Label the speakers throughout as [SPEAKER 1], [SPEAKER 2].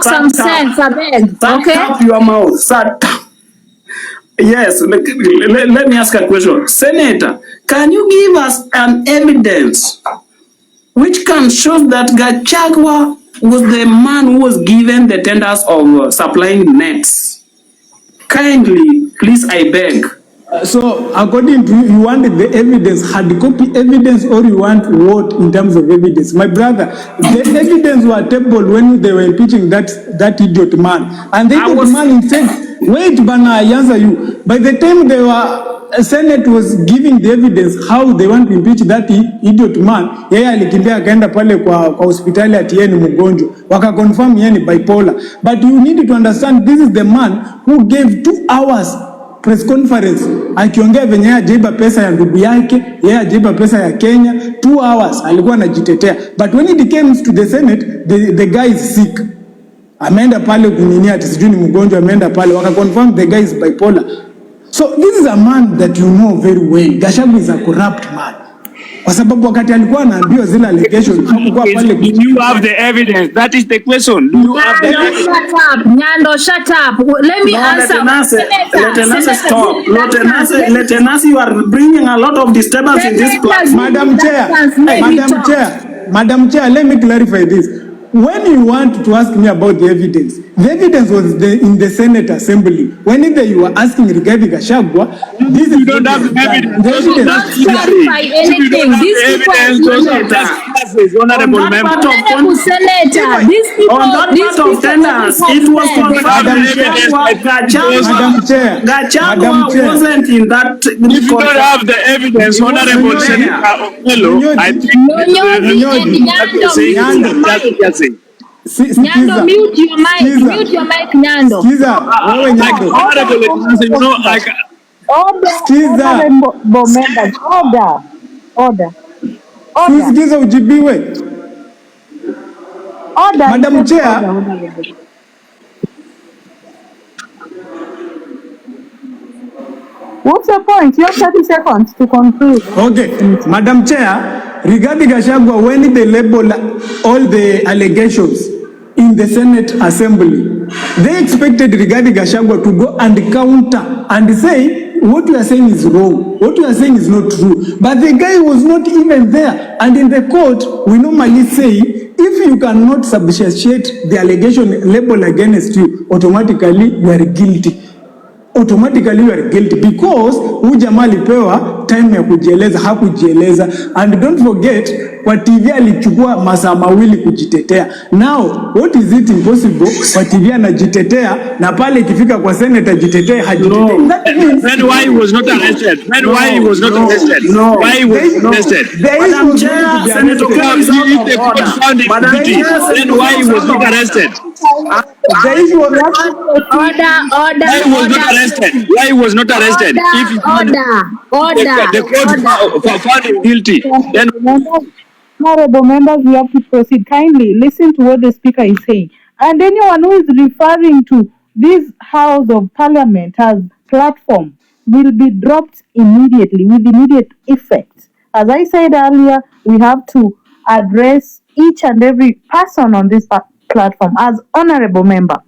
[SPEAKER 1] some sense, I beg. Okay?
[SPEAKER 2] Shut up your mouth. Shut up. Yes, let me ask a question. Senator, can you give us an evidence which can show that Gachagua was the man who was given the tenders of supplying nets? Kindly, please, I beg.
[SPEAKER 3] So, according to you, you want the evidence, hard copy evidence, or you want what in terms of evidence? My brother, the evidence were tabled when they were impeaching that idiot man. And the idiot man said, wait, Bana, I answer you. By the time they were, Senate was giving the evidence how they want to impeach that idiot man, yeye alikimbia akaenda pale kwa hospitali ati yeye ni mgonjwa. Waka confirm yeye ni bipolar. But you need to understand, this is the man who gave 2 hours press conference akiongea venye ajaiba pesa ya ndugu yake, yeye ajaiba pesa ya Kenya. 2 hours alikuwa anajitetea, but when it came to the Senate, the guy is sick. Ameenda pale kunini ati sijui ni mgonjwa, ameenda pale waka confirm the guy is bipolar. So this is a man that you know very well. Gachagua is a corrupt man. Kwa sababu wakati alikuwa anaambiwa zile allegations hakuwa pale.
[SPEAKER 4] Do you have the evidence? That is the question. Do you have the evidence?
[SPEAKER 1] Shut up, Nyando, shut up. Let me answer.
[SPEAKER 2] Lieutenant, stop. Lieutenant, you are bringing a lot of disturbance in this platform.
[SPEAKER 3] Madam Chair, let me clarify this. When you want to ask me about the evidence was in the Senate Assembly. When you were asking Rigathi Gachagua, this
[SPEAKER 4] you don't have the evidence.
[SPEAKER 1] Don't clarify anything. These people,
[SPEAKER 4] honorable member.
[SPEAKER 1] Honorable Senator, these people,
[SPEAKER 2] on that part of tenders, it was confirmed Gachagua wasn't in that.
[SPEAKER 4] If you don't have the evidence, honorable Senator, I think
[SPEAKER 1] Nyando, mute your mic. Mute your mic, Nyando.
[SPEAKER 3] Order. Ujibiwe. Madam Chair.
[SPEAKER 5] What's the point? You have 30 seconds to conclude.
[SPEAKER 3] Okay, Madam Chair, regarding Gachagua, when they label all the allegations in the Senate Assembly, they expected Rigathi Gachagua to go and counter and say, what you are saying is wrong, what you are saying is not true. But the guy was not even there. And in the court, we normally say, if you cannot substantiate the allegation labeled against you, automatically you are guilty. Automatically you are guilty because jamaa alipewa time ya kujieleza, hakujieleza. And don't forget, kwa TV alichukua masaa mawili kujitetea. Now, what is it impossible? Kwa TV anajitetea na pale ikifika kwa Senate ajitetea hajitetea.
[SPEAKER 4] Then why he was not arrested? Then why he was not arrested?
[SPEAKER 2] No.
[SPEAKER 4] Why he was arrested?
[SPEAKER 2] Madam Chair, Senator
[SPEAKER 4] If the court found him guilty, then why he was not arrested?
[SPEAKER 1] Order.
[SPEAKER 4] Why he was not arrested? Why he was not arrested? If the court found him guilty, then
[SPEAKER 5] Honorable members, we have to proceed. Kindly listen to what the speaker is saying. And anyone who is referring to this House of Parliament as platform will be dropped immediately with immediate effect. As I said earlier, we have to address each and every person on this platform as honorable member.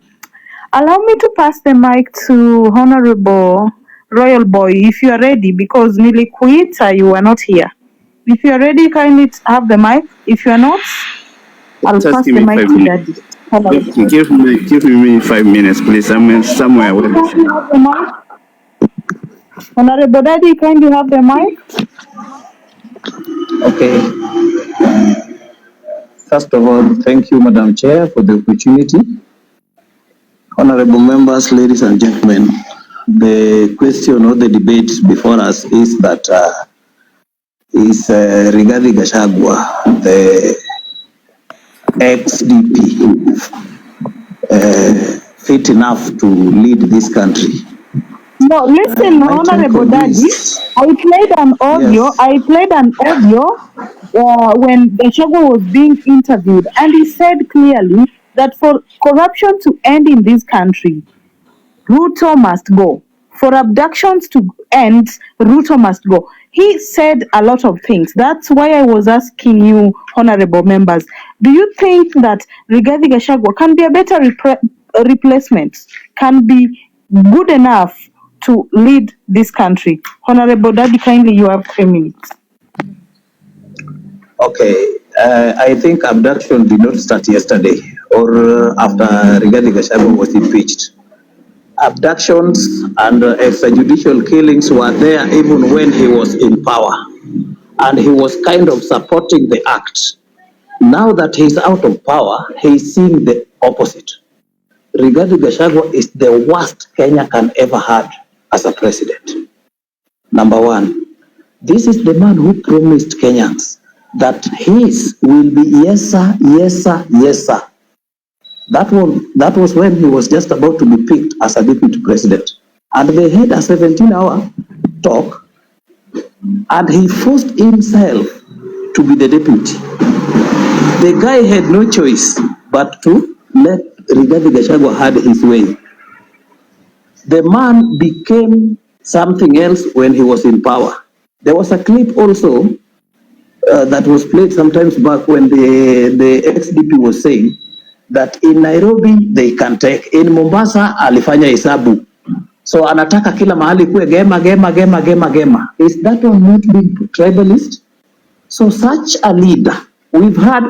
[SPEAKER 5] Allow me to pass the mic to Honorable Royal Boy, if you are ready, because Nilikuita, you were not here. If you are ready, kindly have the mic. If you are not, I'll pass the mic to Daddy.
[SPEAKER 4] Give me 5 minutes, please. I'm somewhere.
[SPEAKER 5] Honorable Daddy, kindly have the mic.
[SPEAKER 6] Okay. First of all, thank you, Madam Chair, for the opportunity. Honorable members, ladies and gentlemen, the question or the debate before us is that is Rigathi Gachagua, the ex-DP, fit enough to lead this country?
[SPEAKER 5] No, listen, Honorable Daddy, I played an audio. Yes. I played an audio when Gachagua was being interviewed, and he said clearly that for corruption to end in this country, Ruto must go. For abductions to end, Ruto must go. he said a lot of things. That's why I was asking you, honorable members, do you think that Rigathi Gachagua can be a better replacement, can be good enough to lead this country? Honorable Daddy, kindly, you have 3 minutes.
[SPEAKER 6] Okay, I think abduction did not start yesterday or after Rigathi Gachagua was impeached. Abductions and extrajudicial killings were there even when he was in power, and he was kind of supporting the act. Now that he's out of power, he's seeing the opposite. Rigathi Gachagua is the worst Kenya can ever have as a president. Number one, this is the man who promised Kenyans that his will be yes sir, yes sir, yes sir. That was when he was just about to be picked as a deputy president. And they had a 17-hour talk, and he forced himself to be the deputy. The guy had no choice but to let Rigathi Gachagua have his way. The man became something else when he was in power. There was a clip also that was played sometimes back when the ex-DP was saying that in Nairobi they can take, in Mombasa alifanya hesabu, so anataka kila mahali kuwe gema. Is that one not being tribalist? So such a leader, we've had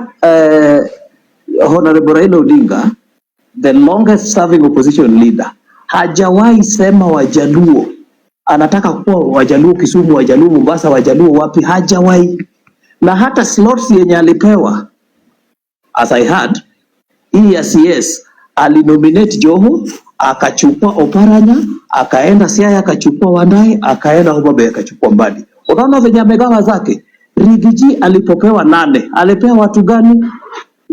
[SPEAKER 6] Honorable Raila Odinga, the longest serving opposition leader, hajawahi sema Wajaluo anataka kuwa Wajaluo Kisumu, Wajaluo Mombasa, Wajaluo wapi, hajawahi. Na hata slots yenye alipewa, as I heard, EACS alinominate Joho, akachukua Oparanya, akaenda Siaya, akachukua Wandai, akaenda Homa Bay, akachukua Mbadi. Unaona venye amegawa zake. Rigiji alipokewa 8, alipewa watu gani?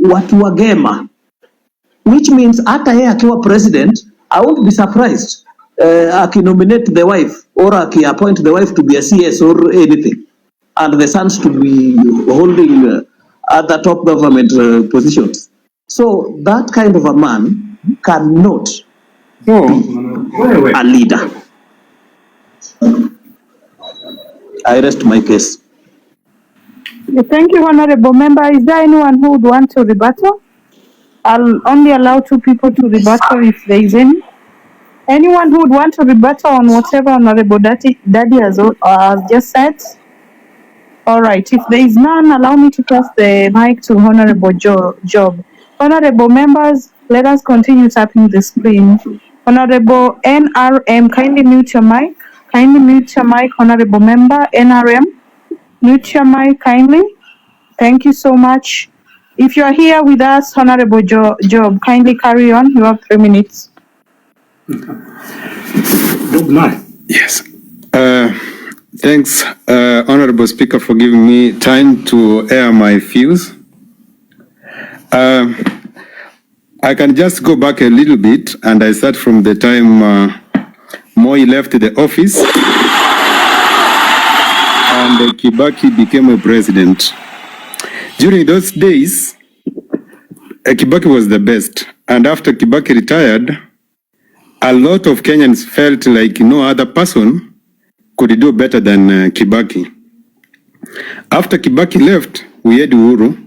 [SPEAKER 6] Watu wa Gema. Which means hata yeye akiwa president, I won't be surprised akinominate the wife or appoint the wife to be a CS or anything, and the sons to be holding other top government positions. So that kind of a man cannot be a leader. I rest my case.
[SPEAKER 5] Thank you, honorable member. Is there anyone who would want to rebuttal? I'll only allow 2 people to rebuttal if there is any. Anyone who would want to rebuttal on whatever honorable Daddy has just said? All right, if there is none, allow me to pass the mic to Honorable Job. Honorable members, let us continue tapping the screen. Honorable NRM, kindly mute your mic. Kindly mute your mic, Honorable Member. NRM, mute your mic kindly. Thank you so much. If you are here with us, Honorable Job, kindly carry on. You have 3 minutes.
[SPEAKER 7] Yes. Thanks, Honorable Speaker, for giving me time to air my views. I can just go back a little bit, and I start from the time Moi left the office and Kibaki became a president. During those days, Kibaki was the best, and after Kibaki retired, a lot of Kenyans felt like no other person could do better than Kibaki. After Kibaki left, we had Uhuru,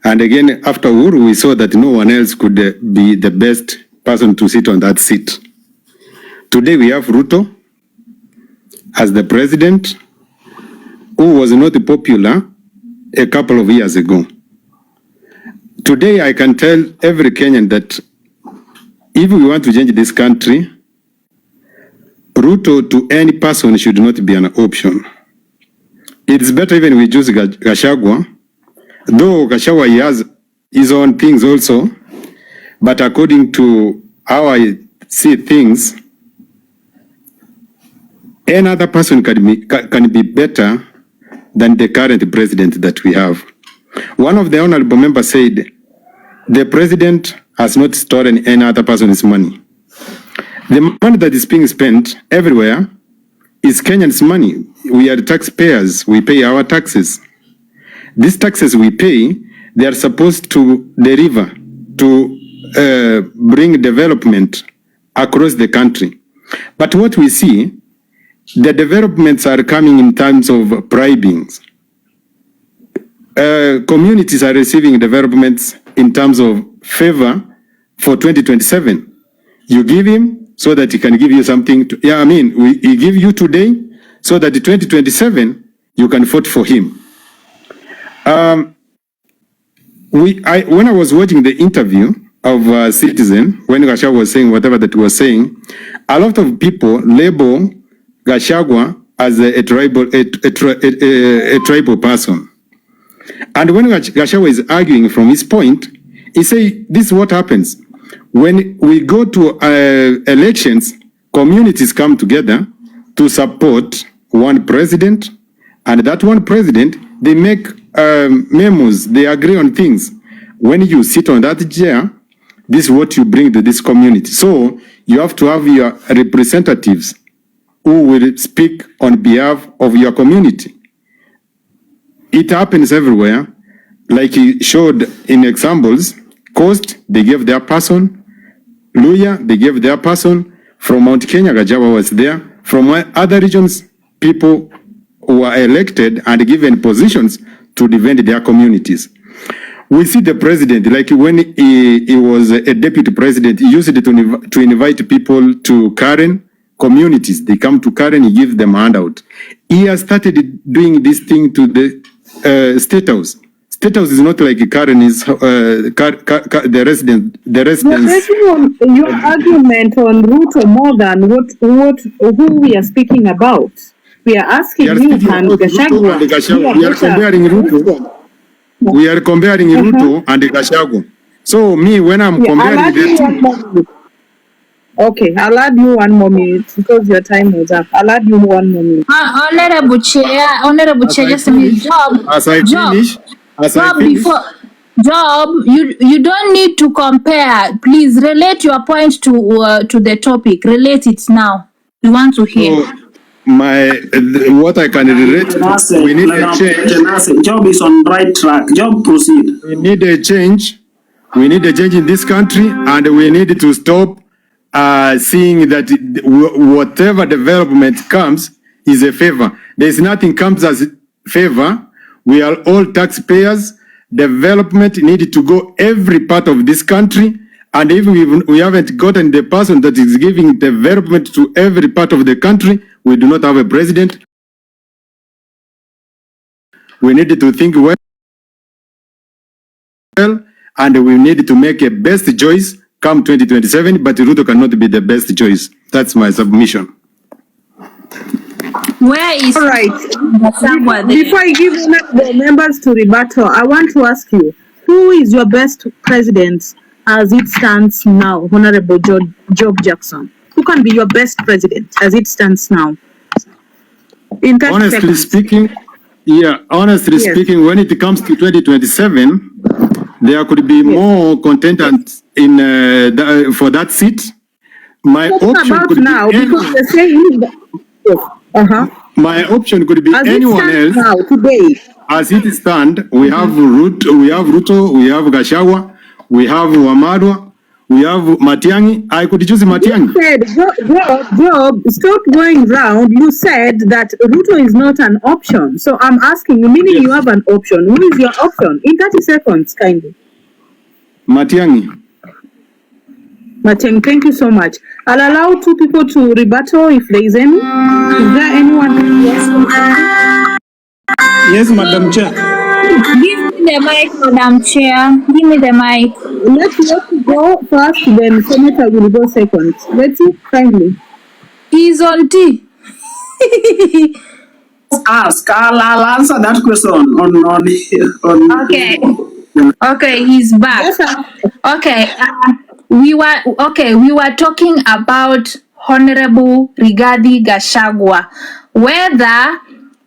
[SPEAKER 7] and again after Uhuru, we saw that no one else could be the best person to sit on that seat. Today we have Ruto as the president, who was not popular a couple of years ago. Today I can tell every Kenyan that if we want to change this country, Ruto to any person should not be an option. It's better even we choose Gachagua, though Gachagua has his own things also, but according to how I see things, any other person can be better than the current president that we have. One of the honorable members said, the president has not stolen any other person's money. The money that is being spent everywhere is Kenyans' money. We are taxpayers. We pay our taxes. These taxes we pay, they are supposed to deliver, to bring development across the country. But what we see the developments are coming in terms of bribings. Communities are receiving developments in terms of favor for 2027. You give him so that he can give you something. He give you today so that in 2027 you can vote for him. When I was watching the interview of Citizen, when Gachagua was saying whatever that he was saying, a lot of people label Gachagua as a tribal person. And when Gachagua is arguing from his point, he say this is what happens when we go to elections. Communities come together to support one president, and that one president, they make memos, they agree on things. When you sit on that chair, this is what you bring to this community. So you have to have your representatives who will speak on behalf of your community. It happens everywhere. Like he showed in examples, Coast, they gave their person. Luya, they gave their person. From Mount Kenya, Gachagua was there. From other regions, people who are elected and given positions to defend their communities. We see the president, like when he was a deputy president, he used to invite people to Karen communities. They come to Karen, he gives them a handout. He has started doing this thing to the State House. State House is not like Karen is the residents.
[SPEAKER 5] Your argument on Ruto more than who we are speaking about. We are asking you and Gachagua.
[SPEAKER 7] We are comparing Ruto. We are comparing Ruto and Gachagua. So me, when I'm comparing them.
[SPEAKER 5] Okay, I'll add you 1 more minute because your time was up. I'll add you 1 more minute.
[SPEAKER 1] Honorable Chair, just a minute. Job, you don't need to compare. Please relate your point to the topic. Relate it now. We want to hear.
[SPEAKER 7] What I can relate, we need a change.
[SPEAKER 2] Job is on right track. Job, proceed.
[SPEAKER 7] We need a change. We need a change in this country, and we need to stop seeing that whatever development comes is a favor. There's nothing comes as favor. We are all taxpayers. Development needs to go every part of this country. And if we haven't gotten the person that is giving development to every part of the country, we do not have a president. We need to think well, and we need to make a best choice come 2027, but Ruto cannot be the best choice. That's my submission.
[SPEAKER 1] Where is...
[SPEAKER 5] All right. Before I give the members to rebuttal, I want to ask you, who is your best president as it stands now, Honorable Job Jackson? Who can be your best president as it stands now?
[SPEAKER 7] Honestly speaking, speaking, when it comes to 2027, there could be more contenders in for that seat. My option could
[SPEAKER 5] now,
[SPEAKER 7] be
[SPEAKER 5] because they're saying
[SPEAKER 7] my option could be
[SPEAKER 5] as
[SPEAKER 7] anyone else.
[SPEAKER 5] Now, today.
[SPEAKER 7] As it stands, we have Ruto, we have Gachagua, we have Wamarwa, we have Matiang'i. I could choose Matiang'i.
[SPEAKER 5] You said, Job, stop going round. You said that Ruto is not an option. So I'm asking you, meaning you have an option. Who is your option? In 30 seconds, kindly.
[SPEAKER 7] Matiang'i.
[SPEAKER 5] Matiang'i, thank you so much. I'll allow 2 people to rebuttal if there is any. Is there anyone?
[SPEAKER 3] Yes, Madam Chair.
[SPEAKER 1] Give me the mic, Madam Chair. Give me the mic.
[SPEAKER 5] Let's go first, then Senator will go second. Let's see, kindly.
[SPEAKER 1] He's on T.
[SPEAKER 2] Ask. I'll answer that question on
[SPEAKER 1] Okay. Okay, he's back. Okay. We were talking about Honorable Rigathi Gachagua, whether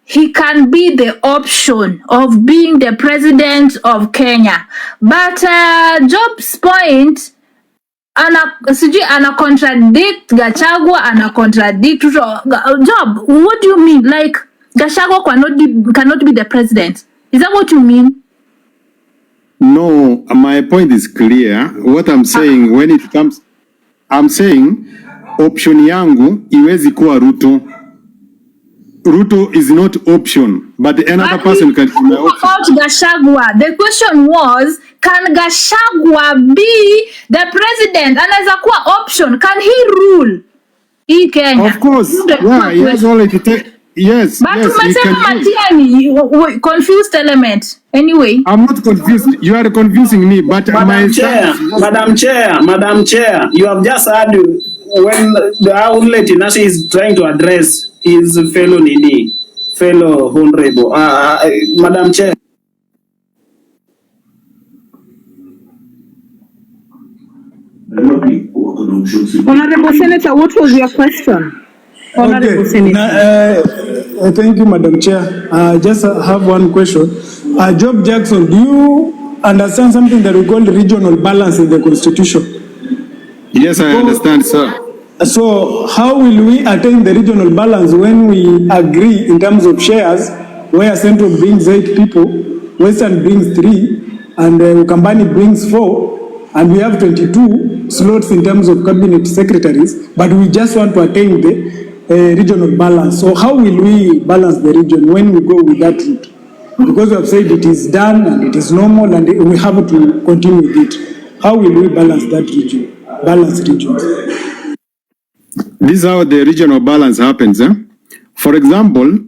[SPEAKER 1] he can be the option of being the president of Kenya. But Job's point, ana contradict Gachagua, ana contradict Job. What do you mean? Like Gachagua cannot be the president? Is that what you mean?
[SPEAKER 7] No, my point is clear. What I'm saying when it comes, I'm saying option yangu iwezi kuwa Ruto. Ruto is not option, but another
[SPEAKER 1] But
[SPEAKER 7] person
[SPEAKER 1] we
[SPEAKER 7] can be my
[SPEAKER 1] spoke
[SPEAKER 7] option.
[SPEAKER 1] about Gachagua. The question was, can Gachagua be the president? Anaweza kuwa option. Can he rule hii Kenya?
[SPEAKER 7] Of course, yeah, he has only to take. Yes,
[SPEAKER 1] But
[SPEAKER 7] yes, he can
[SPEAKER 1] umesema
[SPEAKER 7] do.
[SPEAKER 1] Matiang'i, confused element. Anyway.
[SPEAKER 7] I'm not confused. You are confusing me, but my
[SPEAKER 2] Madam Chair, Madam Chair, you have just heard when the outlet Nasi is trying to address his fellow honorable. Madam Chair.
[SPEAKER 5] Honorable Senator, what was your question? Honorable Senator.
[SPEAKER 3] Thank you, Madam Chair. Just have one question. Job Jackson, do you understand something that we call regional balance in the Constitution?
[SPEAKER 7] yes, I understand, sir.
[SPEAKER 3] So how will we attain the regional balance when we agree in terms of shares, where Central brings 8 people, Western brings 3, and Ukambani brings 4, and we have 22 slots in terms of cabinet secretaries, but we just want to attain the regional balance. So how will we balance the region when we go with that route? Because we have said it is done and it is normal and we have to continue with it. How will we balance that region? Balance regions.
[SPEAKER 7] This is how the regional balance happens. For example,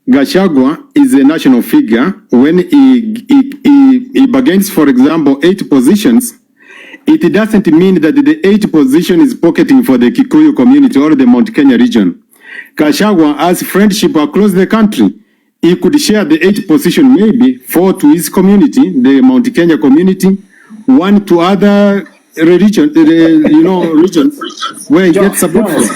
[SPEAKER 7] Gachagua is a national figure. When he bargains, for example, 8 positions, it doesn't mean that the 8 position is pocketing for the Kikuyu community or the Mount Kenya region. Gachagua has friendship across the country. He could share the 8 position, maybe 4 to his community, the Mount Kenya community, 1 to other regions where he gets support from.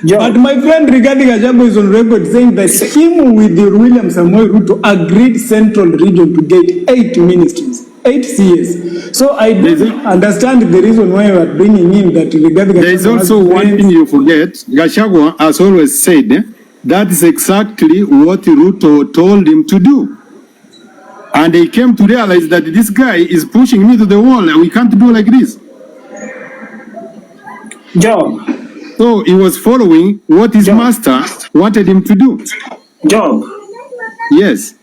[SPEAKER 3] But my friend Rigathi Gachagua is on record saying that him with the William Samoei Ruto agreed Central Region to get 8 ministries, 8 CS. So I don't understand the reason why you are bringing in that Rigathi Gachagua.
[SPEAKER 7] There is also one thing you forget. Gachagua has always said that is exactly what Ruto told him to do. And he came to realize that this guy is pushing me to the wall and we can't do like this.
[SPEAKER 2] Job.
[SPEAKER 7] So he was following what his master wanted him to do.
[SPEAKER 2] Job.
[SPEAKER 7] Yes.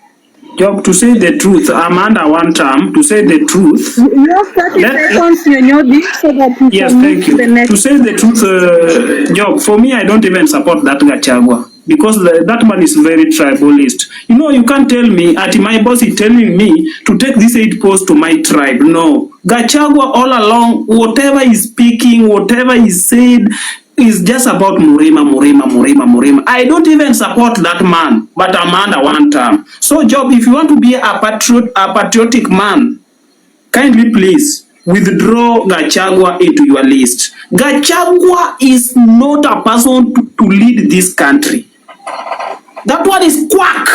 [SPEAKER 2] Job, to say the truth, I'm under one term. To say the truth.
[SPEAKER 5] You have 30 seconds, Nyonyodi, so that you
[SPEAKER 2] Yes,
[SPEAKER 5] can
[SPEAKER 2] thank
[SPEAKER 5] move
[SPEAKER 2] you.
[SPEAKER 5] to the next.
[SPEAKER 2] To say the truth, Job, for me, I don't even support that Gachagua. Because that man is very tribalist. You know, you can't tell me, at my boss is telling me to take this 8 posts to my tribe. No. Gachagua all along, whatever he's speaking, whatever he said, is just about Murema. I don't even support that man, but I'm under one term. So, Job, if you want to be a patriotic man, kindly please withdraw Gachagua into your list. Gachagua is not a person to lead this country. That one is quack.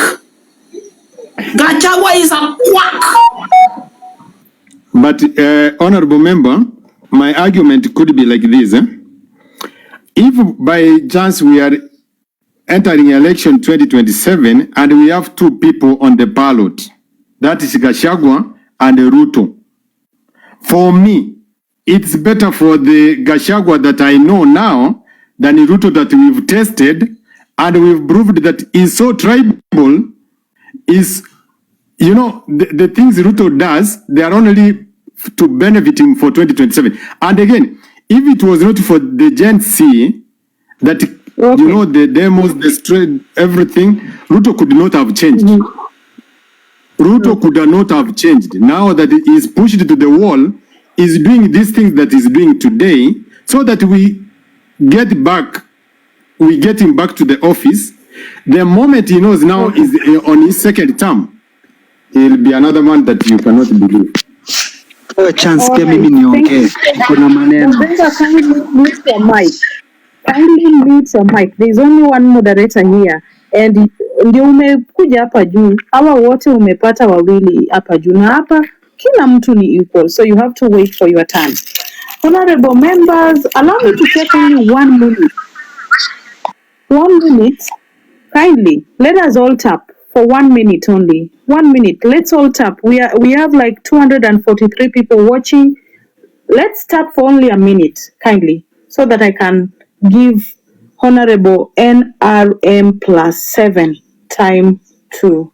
[SPEAKER 2] Gachagua is a quack.
[SPEAKER 7] But, honorable member, my argument could be like this. If by chance we are entering election 2027 and we have 2 people on the ballot, that is Gachagua and Ruto. For me, it's better for the Gachagua that I know now than the Ruto that we've tested and we've proved that is so tribal. Is, you know, the things Ruto does, they are only to benefit him for 2027. And again, if it was not for the Gen Z that, you know, the demos, the straight, everything, Ruto could not have changed. Ruto could not have changed. Now that he is pushed to the wall, is doing these things that he's doing today, so that we get him back to the office. The moment he knows now is on his 2nd term, he'll be another man that you cannot believe.
[SPEAKER 8] Chance pia mimi niongee, kuna maneno.
[SPEAKER 5] Kindly mute your mic. Kindly mute your mic. There is only one moderator here. And ndio umekuja hapa juu, hawa wote umepata wawili hapa juu, na hapa kila mtu ni equal, so you have to wait for your turn. Honorable members, allow me to take only 1 minute. 1 minute, kindly, let us all tap for 1 minute only. 1 minute, let's all tap. We have like 243 people watching. Let's tap for only a minute, kindly, so that I can give Honorable NRM plus 7 time to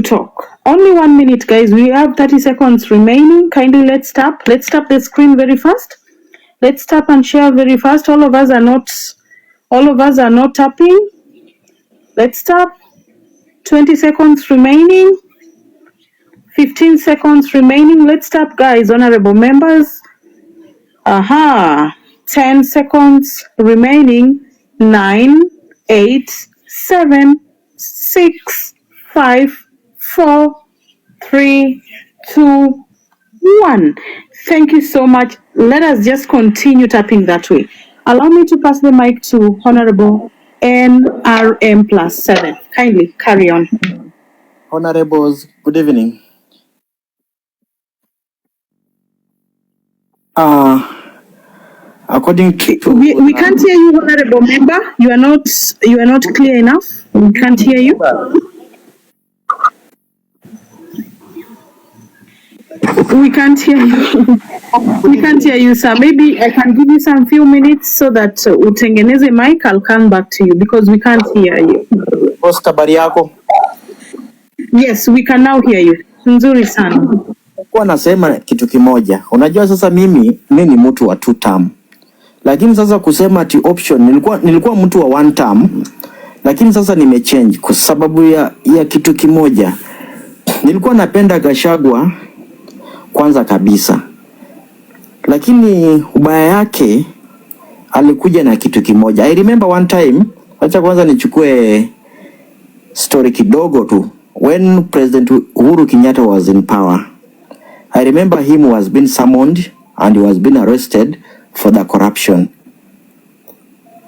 [SPEAKER 5] talk. Only 1 minute, guys. We have 30 seconds remaining. Kindly let's tap the screen very fast. Let's tap and share very fast. All of us are not tapping. Let's tap. 20 seconds remaining. 15 seconds remaining. Let's tap, guys. Honorable members. 10 seconds remaining. 9, 8, 7, 6, 5, 4, 3, 2, 1. Thank you so much. Let us just continue tapping that way. Allow me to pass the mic to Honorable NRM plus 7. Kindly carry on.
[SPEAKER 9] Honorables, good evening. According to
[SPEAKER 5] we can't hear you, Honorable Member. You are not clear enough. We can't hear you. We can't hear you. We can't hear you, sir. Maybe I can give you some few minutes so that utengeneze mic. I'll come back to you because we can't hear you.
[SPEAKER 9] Posta Bariako.
[SPEAKER 5] Yes, we can now hear you. Nzuri sana.
[SPEAKER 9] Kwa nasema kitu kimoja. Unajua sasa mimi ni mtu wa 2 term. Lakini sasa kusema ati option nilikuwa mtu wa 1 term. Lakini sasa nimechange kwa sababu ya kitu kimoja. Nilikuwa napenda Gachagua kwanza kabisa. Lakini ubaya yake alikuja na kitu kimoja. I remember one time, acha kwanza nichukue story kidogo tu. When President Uhuru Kenyatta was in power, I remember him was been summoned and he was been arrested for the corruption.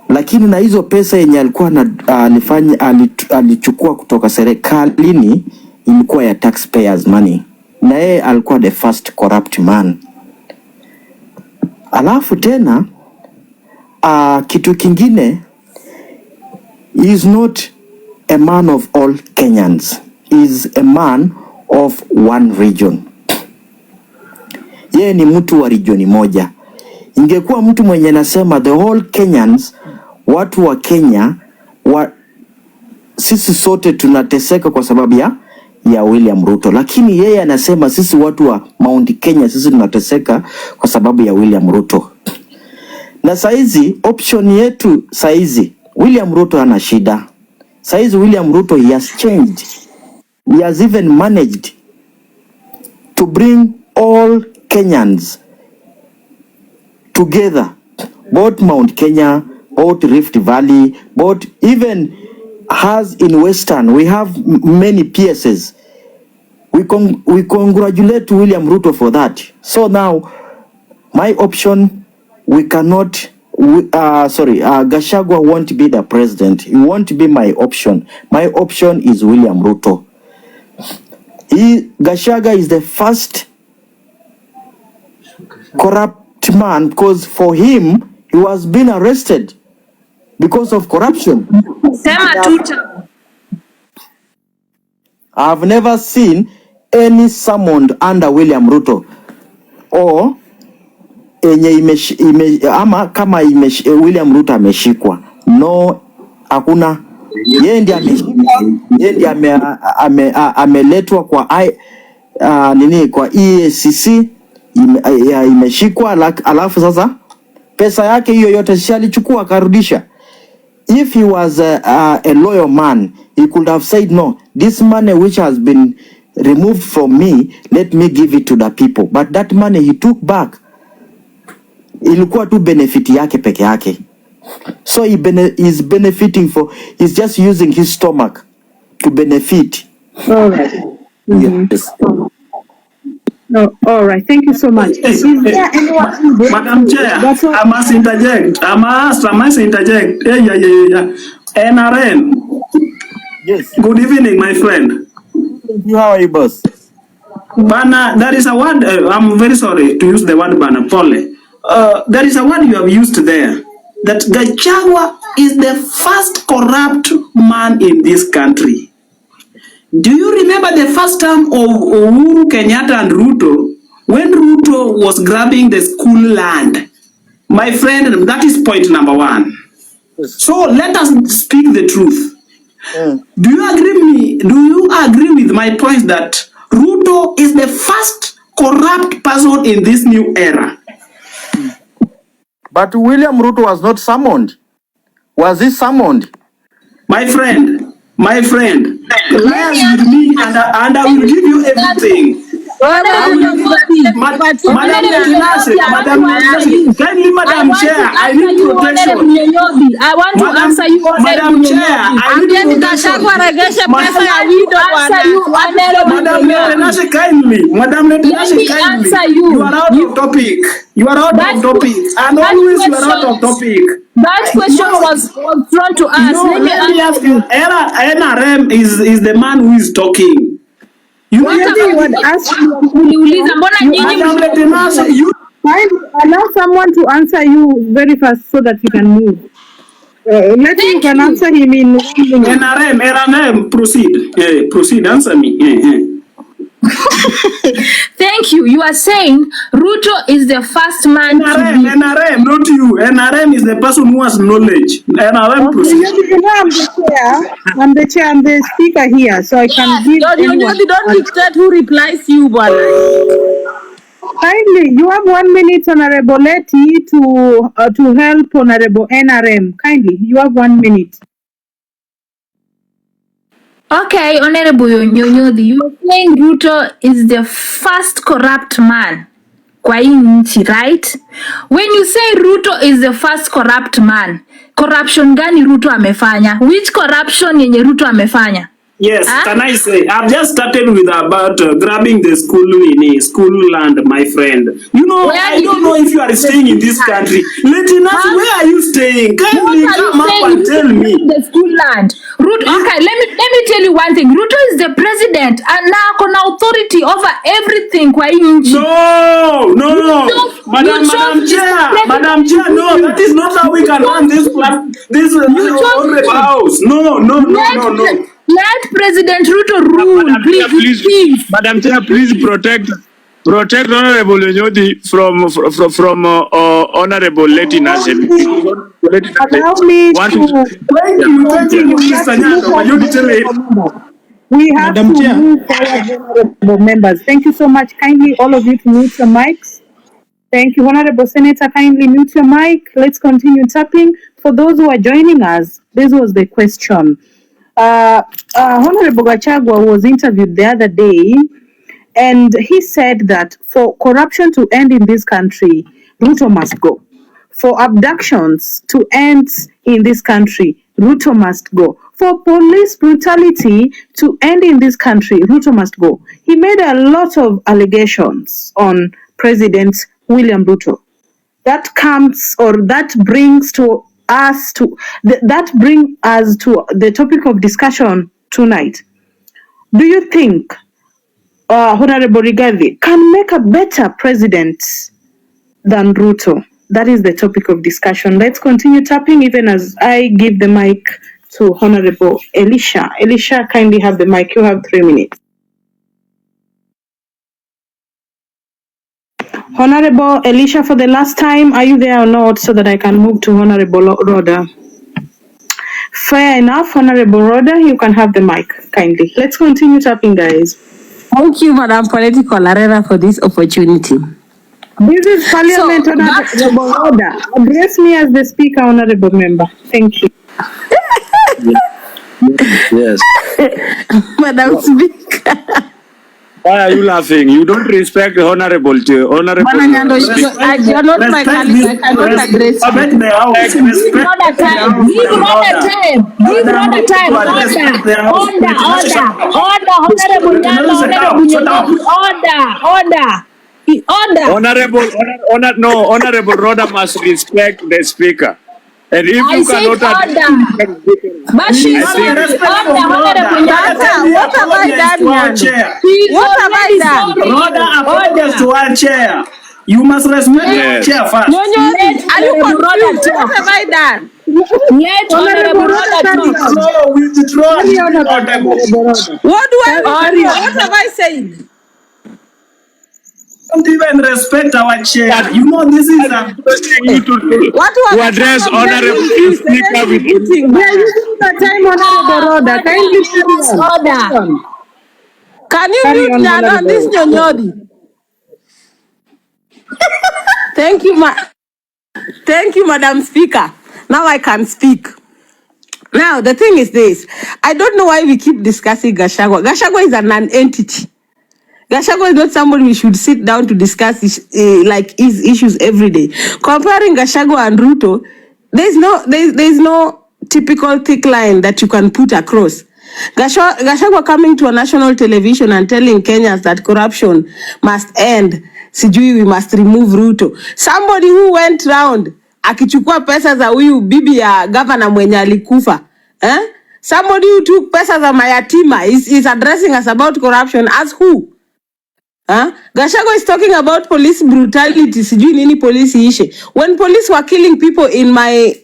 [SPEAKER 9] Lakini na hizo pesa yenye alikuwa alichukua kutoka serikalini ilikuwa ya taxpayers money. Na yeye alikuwa the first corrupt man. Alafu tena kitu kingine, he is not a man of all Kenyans. He is a man of one region. Yeye ni mtu wa regioni moja. Ingekuwa mtu mwenye nasema the whole Kenyans, watu wa Kenya, sisi sote tunateseka kwa sababu ya William Ruto. Lakini yeye anasema sisi watu wa Mount Kenya sisi tunateseka kwa sababu ya William Ruto. Na saizi option yetu saizi William Ruto hana shida. Saizi William Ruto he has changed. He has even managed to bring all Kenyans together. Both Mount Kenya, both Rift Valley, both even has in Western, we have many PSs. We congratulate William Ruto for that. So now, my option, we cannot, Gachagua won't be the president. He won't be my option. My option is William Ruto. Gachagua is the first corrupt man because for him, he was being arrested because of corruption. I've never seen any summoned under William Ruto or William Ruto ameshikwa. No, hakuna. Yeye ndiye ameletwa kwa kwa EACC imeshikwa, alafu sasa pesa yake hiyo yote si alichukua akarudisha. If he was a loyal man, he could have said, no, this money which has been removed from me, let me give it to the people. But that money he took back. Ilikuwa tu benefit yake peke yake. So he's benefiting he's just using his stomach to benefit.
[SPEAKER 5] All right. Mm-hmm.
[SPEAKER 9] Yes.
[SPEAKER 5] No, all right. Thank you so much. Is there anyone?
[SPEAKER 2] Madam Chair, I must interject. I must interject. Yeah. NRN.
[SPEAKER 9] Yes.
[SPEAKER 2] Good evening, my friend.
[SPEAKER 9] How are you, boss?
[SPEAKER 2] Bana, there is a word, I'm very sorry to use the word Bana, Pole. There is a word you have used there, that Gachagua is the first corrupt man in this country. Do you remember the first term of Uhuru, Kenyatta and Ruto, when Ruto was grabbing the school land? My friend, that is point number 1. So let us speak the truth. Do you agree with my point that Ruto is the first corrupt person in this new era?
[SPEAKER 9] But William Ruto was not summoned. Was he summoned?
[SPEAKER 2] My friend, liars with me and I will give you everything. Madam Chair, I need protection.
[SPEAKER 1] I want to answer you.
[SPEAKER 2] Madam Chair, I need protection. Madam Letinashe, kindly. You are out of topic. You are out of topic. And always you are out of topic.
[SPEAKER 1] That question was thrown to us.
[SPEAKER 2] No, let me ask you. NRM is the man who is talking. You
[SPEAKER 5] allow someone to answer you very fast so that you can move. Let me can answer him in 1 minute.
[SPEAKER 2] NRM, proceed. Proceed, answer me.
[SPEAKER 1] Thank you. You are saying Ruto is the first man
[SPEAKER 2] NRM, not you. NRM is the person who has knowledge. NRM, proceed.
[SPEAKER 5] You know, I'm the chair, I'm the speaker here, so I can give anyone.
[SPEAKER 10] Don't dictate who replies you, but
[SPEAKER 5] kindly, you have 1 minute, Honorable Letty, to help Honorable NRM. Kindly, you have 1 minute.
[SPEAKER 1] Okay, Honorable Nyonyodi, you are saying Ruto is the first corrupt man kwa hii nchi, right? When you say Ruto is the first corrupt man, corruption gani Ruto amefanya? Which corruption yenye Ruto amefanya?
[SPEAKER 2] Yes, can I say, I've just started with about grabbing the school land, my friend. You know, I don't know if you are staying in this country. Letinashe, where are you staying? Kindly come up and tell me.
[SPEAKER 1] The school land. Ruto, okay, let me tell you one thing. Ruto is the president and now kuna authority over everything kwa hii nchi.
[SPEAKER 2] No. Madam Chair, no, that is not how we can run this honorable house. No.
[SPEAKER 1] Let President Ruto rule, please.
[SPEAKER 4] Madam Chair, please protect Honorable Nyonyodi from Honorable Letinashe.
[SPEAKER 5] Allow me to we have
[SPEAKER 3] Madam
[SPEAKER 5] to
[SPEAKER 3] Chair.
[SPEAKER 5] move forward, honorable members. Thank you so much. Kindly, all of you to mute your mics. Thank you, Honorable Senator. Kindly mute your mic. Let's continue tapping. For those who are joining us, this was the question. Honorable Gachagua was interviewed the other day, and he said that for corruption to end in this country, Ruto must go. For abductions to end in this country, Ruto must go. For police brutality to end in this country, Ruto must go. He made a lot of allegations on President William Ruto. That brings us to the topic of discussion tonight. Do you think Honorable Rigathi can make a better president than Ruto? That is the topic of discussion. Let's continue tapping even as I give the mic to Honorable Elisha. Elisha, kindly have the mic. You have 3 minutes. Honorable Elisha, for the last time, are you there or not, so that I can move to Honorable Rhoda? Fair enough, Honorable Rhoda, you can have the mic, kindly. Let's continue tapping, guys.
[SPEAKER 10] Thank you, Madam Political Arena, for this opportunity.
[SPEAKER 5] This is Parliament, Honorable Rhoda. Address me as the Speaker, Honorable Member. Thank you.
[SPEAKER 6] Yes.
[SPEAKER 10] Madam Speaker.
[SPEAKER 4] Why are you laughing? You don't respect the honorable.
[SPEAKER 10] You're not my colleague. I cannot address you.
[SPEAKER 1] Give Rhoda time.
[SPEAKER 4] Order. Honorable Rhoda must respect the speaker. And if you cannot
[SPEAKER 1] but she's
[SPEAKER 10] what have I done? What have I done?
[SPEAKER 2] Rhoda apologies to our chair. You must respect your chair first.
[SPEAKER 10] Are you confused? What have I done?
[SPEAKER 1] Let Honorable Rhoda talk.
[SPEAKER 10] What do I do? What have I said?
[SPEAKER 2] don't even respect our chair. You know, this is a...
[SPEAKER 4] Requesting you to address Honorable Speaker with
[SPEAKER 10] We are using the time, Honorable Roda. Kindly carry on. Can you
[SPEAKER 5] Carry
[SPEAKER 10] mute
[SPEAKER 5] on,
[SPEAKER 10] Nana, this
[SPEAKER 5] Honorable.
[SPEAKER 10] Nyonyodi? Thank you, Madam Speaker. Now I can speak. Now, the thing is this. I don't know why we keep discussing Gachagua. Gachagua is a non-entity. Gachagua is not somebody we should sit down to discuss his issues every day. Comparing Gachagua and Ruto, there's no typical thick line that you can put across. Gachagua coming to a national television and telling Kenyans that corruption must end. Sijui we must remove Ruto. Somebody who went round akichukua pesa za huyu bibi ya governor mwenye alikufa. Somebody who took pesa za mayatima is addressing us about corruption as who? Gachagua is talking about police brutality. Sijui nini police ishe. When police were killing people in my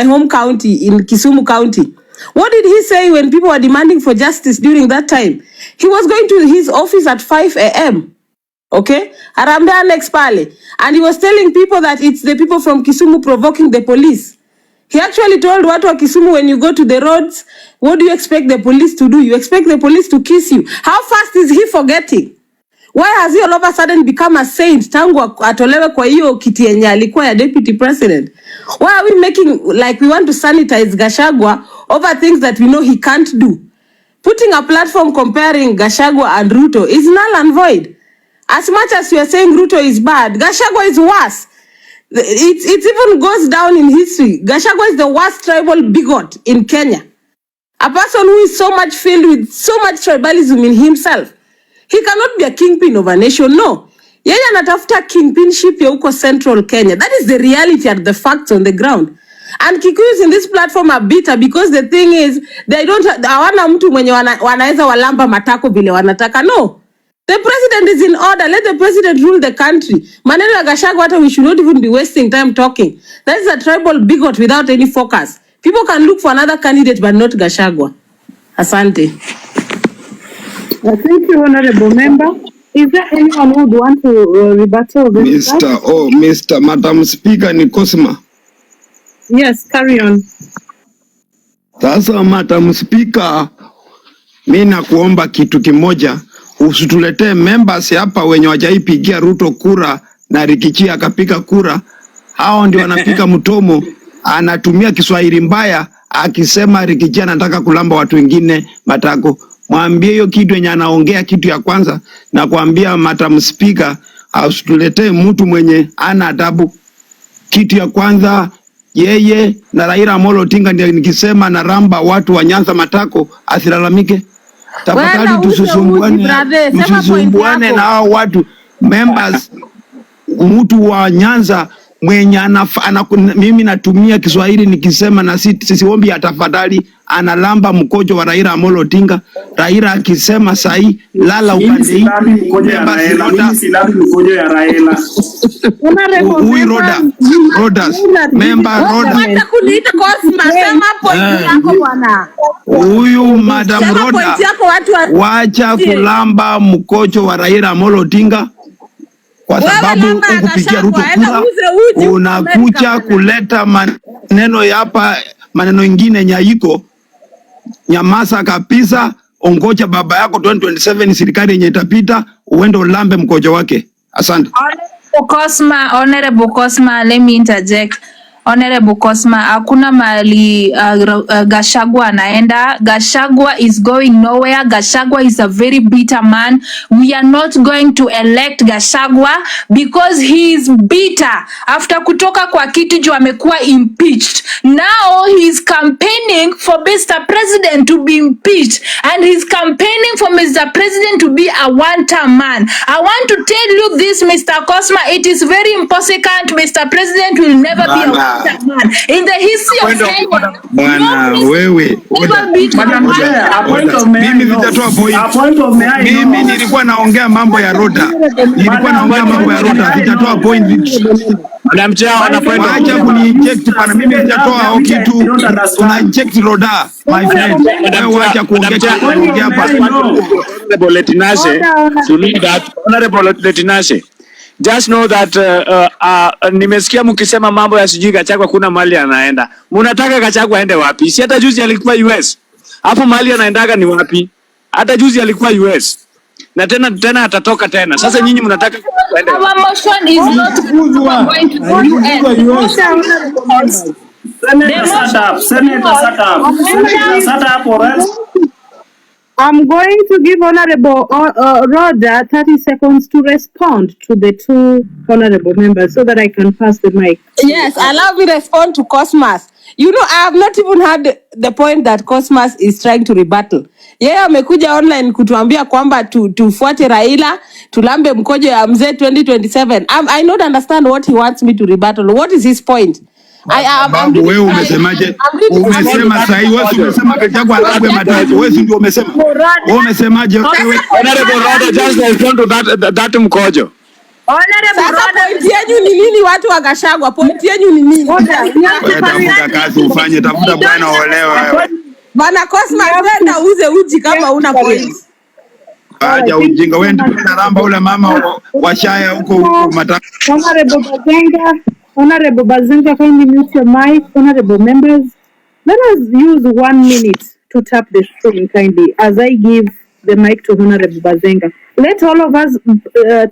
[SPEAKER 10] home county, in Kisumu County, what did he say when people were demanding for justice during that time? He was going to his office at 5 a.m. Okay? Arambe Annex Pale. And he was telling people that it's the people from Kisumu provoking the police. He actually told watu wa Kisumu, when you go to the roads, what do you expect the police to do? You expect the police to kiss you. How fast is he forgetting? Why has he all of a sudden become a saint tangu atolewe kwa hiyo kiti yenye alikuwa ya deputy president? Why are we making like we want to sanitize Gachagua over things that we know he can't do? Putting a platform comparing Gachagua and Ruto is null and void. As much as we are saying Ruto is bad, Gachagua is worse. It even goes down in history. Gachagua is the worst tribal bigot in Kenya. A person who is so much filled with so much tribalism in himself. He cannot be a kingpin of a nation, no. Yeye anatafuta kingpinship ya huko Central Kenya. That is the reality and the facts on the ground. And Kikuyus in this platform are bitter because the thing is, they don't, hawana mtu mwenye wanaweza walamba matako vile wanataka, no. The president is in order. Let the president rule the country. Maneno ya Gachagua hata we should not even be wasting time talking. That is a tribal bigot without any focus. People can look for another candidate but not Gachagua. Asante.
[SPEAKER 5] Thank you, Honorable Member. Is there anyone who would want to rebuttal this?
[SPEAKER 7] Madam Speaker ni Cosma.
[SPEAKER 5] Yes, carry on.
[SPEAKER 7] Sasa Madam Speaker, mimi nakuomba kitu kimoja, usituletee members hapa wenye wajaipigia Ruto kura na Rigathi akapiga kura. Hao ndio wanapiga mtomo, anatumia Kiswahili mbaya akisema Rigathi anataka kulamba watu wengine matako. Mwambie hiyo kitu yenye anaongea kitu ya kwanza na kuambia Madam Speaker usituletee mtu mwenye ana adabu. Kitu ya kwanza, yeye na Raila Odinga ndio nikisema na ramba watu wa Nyanza matako asilalamike. Tafadhali tusisumbuane na hao watu members. Mtu wa Nyanza mwenye mimi natumia Kiswahili nikisema na siombi atafadhali analamba mkojo wa Raila Odinga. Raila akisema sahi lala upande hii
[SPEAKER 2] mkojo ya Raila.
[SPEAKER 7] Huyu Rodas member Rodas. Huyu Madam Roda wacha kulamba mkojo wa Raila Odinga. Kwa sababu ukupigia Ruto kura, unakuja kuleta maneno hapa, maneno ingine nyaiko. Nyamaza kabisa, ongoja baba yako 2027 serikali yenye itapita, uende ulambe mkojo wake. Asante.
[SPEAKER 1] Honorable Cosma, let me interject. Honorable Cosma, hakuna mali Gachagua anaenda. Gachagua is going nowhere. Gachagua is a very bitter man. We are not going to elect Gachagua because he is bitter. After kutoka kwa kiti juu amekuwa impeached. Now he is campaigning for Mr. President to be impeached. And he is campaigning for Mr. President to be a one-term man. I want to tell you this, Mr. Cosma, it is very impossible. Mr. President will never be a In the history of Kenya,
[SPEAKER 7] Bwana wewe,
[SPEAKER 2] Madam Chair, a point of may I
[SPEAKER 7] mimi
[SPEAKER 2] know.
[SPEAKER 7] sijatoa point.
[SPEAKER 2] A point of may I know.
[SPEAKER 7] Mimi nilikuwa naongea mambo ya Rota. Nilikuwa naongea mambo ya Rota, sijatoa point.
[SPEAKER 4] Madam Chair,
[SPEAKER 7] Waacha kuni-inject bana, mimi sijatoa kitu. Tuna-inject Roda, my friend. Wewe waacha kuongea hapa.
[SPEAKER 4] Honorable Letinashe, to know that Honorable Letinashe, just know that nimesikia mkisema mambo ya sijui Gachagua kuna mali anaenda. Mnataka Gachagua aende wapi? Si hata juzi alikuwa US. Hapo mali anaendaga ni wapi? Hata juzi alikuwa US. Na tena atatoka tena. Sasa nyinyi mnataka aende wapi?
[SPEAKER 1] Our motion is not going to go US.
[SPEAKER 2] Senator, shut up already.
[SPEAKER 5] I'm going to give Honorable Rhoda 30 seconds to respond to the two honorable members so that I can pass the mic.
[SPEAKER 10] Yes, allow me to respond to Cosmas. You know, I have not even heard the point that Cosmas is trying to rebuttal. Yeye amekuja online kutuambia kwamba tufuate Raila, tulambe mkojo ya mzee 2027. I don't understand what he wants me to rebuttal. What is his point?
[SPEAKER 7] Babu wewe umesemaje? Umesema sasa hivi wewe umesema Gachagua alambwe matatu. Wewe ndio umesema. Wewe umesemaje wewe?
[SPEAKER 4] Honorable Rhoda, just respond to that mkojo.
[SPEAKER 10] Sasa point yenu ni nini watu wa Gachagua? Point yenu ni nini?
[SPEAKER 7] Tafuta kazi ufanye, tafuta bwana olewe wewe.
[SPEAKER 10] Bana Cosmas nenda uze uji kama una point.
[SPEAKER 7] Acha ujinga wewe ndio unaramba ule mama wa shaya huko matatu.
[SPEAKER 5] Honorable Bazenga, kindly mute your mic. Honorable members, let us use 1 minute to tap the screen kindly as I give the mic to Honorable Bazenga. Let all of us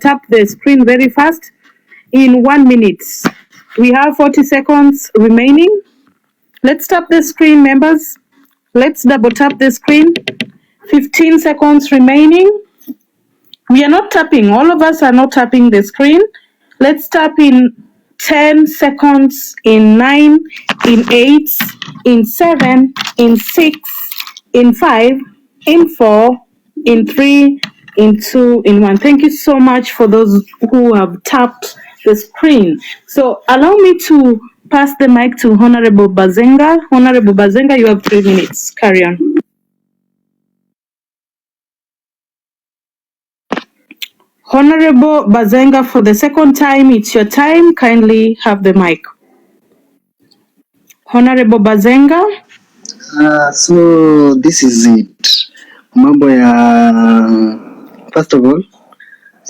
[SPEAKER 5] tap the screen very fast in 1 minute. We have 40 seconds remaining. Let's tap the screen, members. Let's double tap the screen. 15 seconds remaining. We are not tapping. All of us are not tapping the screen. Let's tap in 10 seconds, in 9, in 8, in 7, in 6, in 5, in 4, in 3, in 2, in 1. Thank you so much for those who have tapped the screen. So allow me to pass the mic to Honorable Bazenga. Honorable Bazenga, you have 3 minutes. Carry on. Honorable Bazenga, for the second time, it's your time. Kindly have the mic. Honorable Bazenga.
[SPEAKER 8] So this is it. Mambo ya, first of all,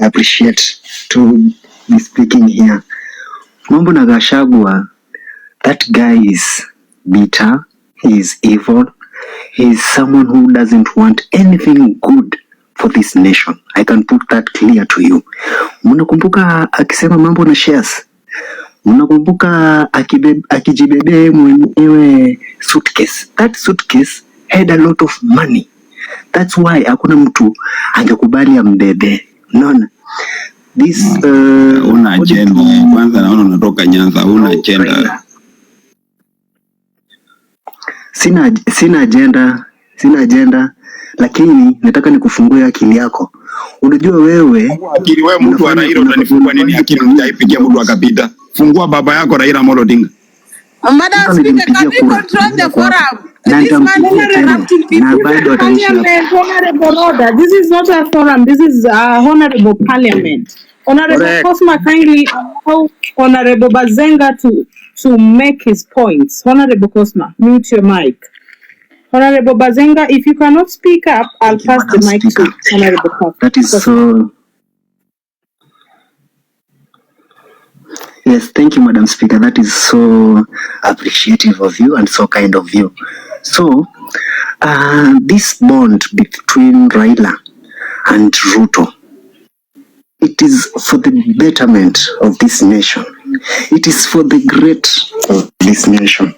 [SPEAKER 8] I appreciate to be speaking here. Mambo na Gachagua, that guy is bitter, he is evil, he is someone who doesn't want anything good for this nation. I can put that clear to you. Mnakumbuka akisema mambo na shares? Mnakumbuka akijibebea mwenyewe suitcase? That suitcase had a lot of money. That's why hakuna mtu angekubali ambebe. Unaona? This
[SPEAKER 7] una agenda. Kwanza naona unatoka Nyanza, una agenda.
[SPEAKER 8] Sina agenda. Lakini nataka nikufungue akili yako. Unajua wewe
[SPEAKER 7] akili wewe mtu wa Raila utanifungua nini akili utaipigia mtu akapita? Fungua baba yako Raila Odinga.
[SPEAKER 10] Madam Speaker, can we control the forum? This man is interrupting people.
[SPEAKER 5] This is not a forum. This is a honorable parliament. Honorable Cosma, kindly allow Honorable Bazenga to make his points. Honorable Cosma, mute your mic. Honorable Bazenga, if you cannot speak up, I'll pass the mic to Honorable Cosma.
[SPEAKER 8] That is so. Yes, thank you, Madam Speaker. That is so appreciative of you and so kind of you. So, this bond between Raila and Ruto, it is for the betterment of this nation. It is for the great of this nation.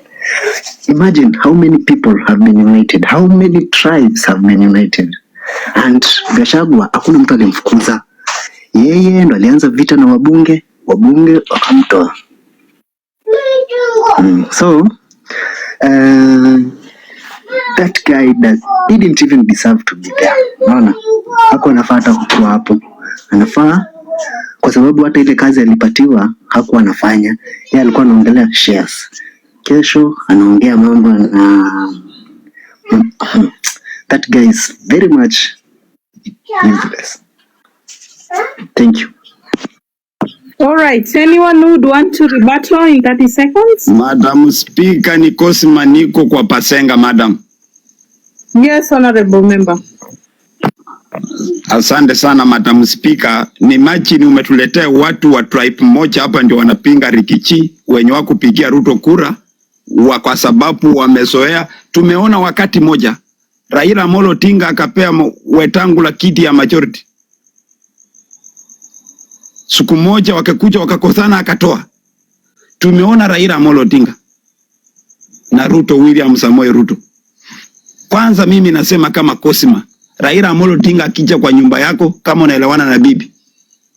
[SPEAKER 8] Imagine how many people have been united, how many tribes have been united. And Gachagua hakuna mtu alimfukuza. Yeye ndo alianza vita na wabunge wakamtoa. So that guy didn't even deserve to be there. Unaona? Hako anafaa hata kuwa hapo. Anafaa kwa sababu hata ile kazi alipatiwa hakuwa anafanya. Yeye alikuwa anaongelea shares. Kesho anaongea mambo na that guy is very much useless. Thank you.
[SPEAKER 5] All right. Anyone who would want to rebuttal in 30 seconds?
[SPEAKER 4] Madam Speaker, ni Cosma niko kwa Pasenga, madam.
[SPEAKER 5] Yes, honorable member.
[SPEAKER 4] Asante sana Madam Speaker. Ni imagine umetuletea watu wa tribe moja hapa ndio wanapinga Rigathi wenye wako kupigia Ruto kura kwa sababu wamezoea. Tumeona wakati moja Raila Odinga akapea Wetangula kiti ya majority. Siku moja wakakuja wakakosana akatoa. Tumeona Raila Odinga na Ruto, William Samoei Ruto. Kwanza mimi nasema kama Cosma, Raila Odinga akija kwa nyumba yako kama unaelewana na bibi,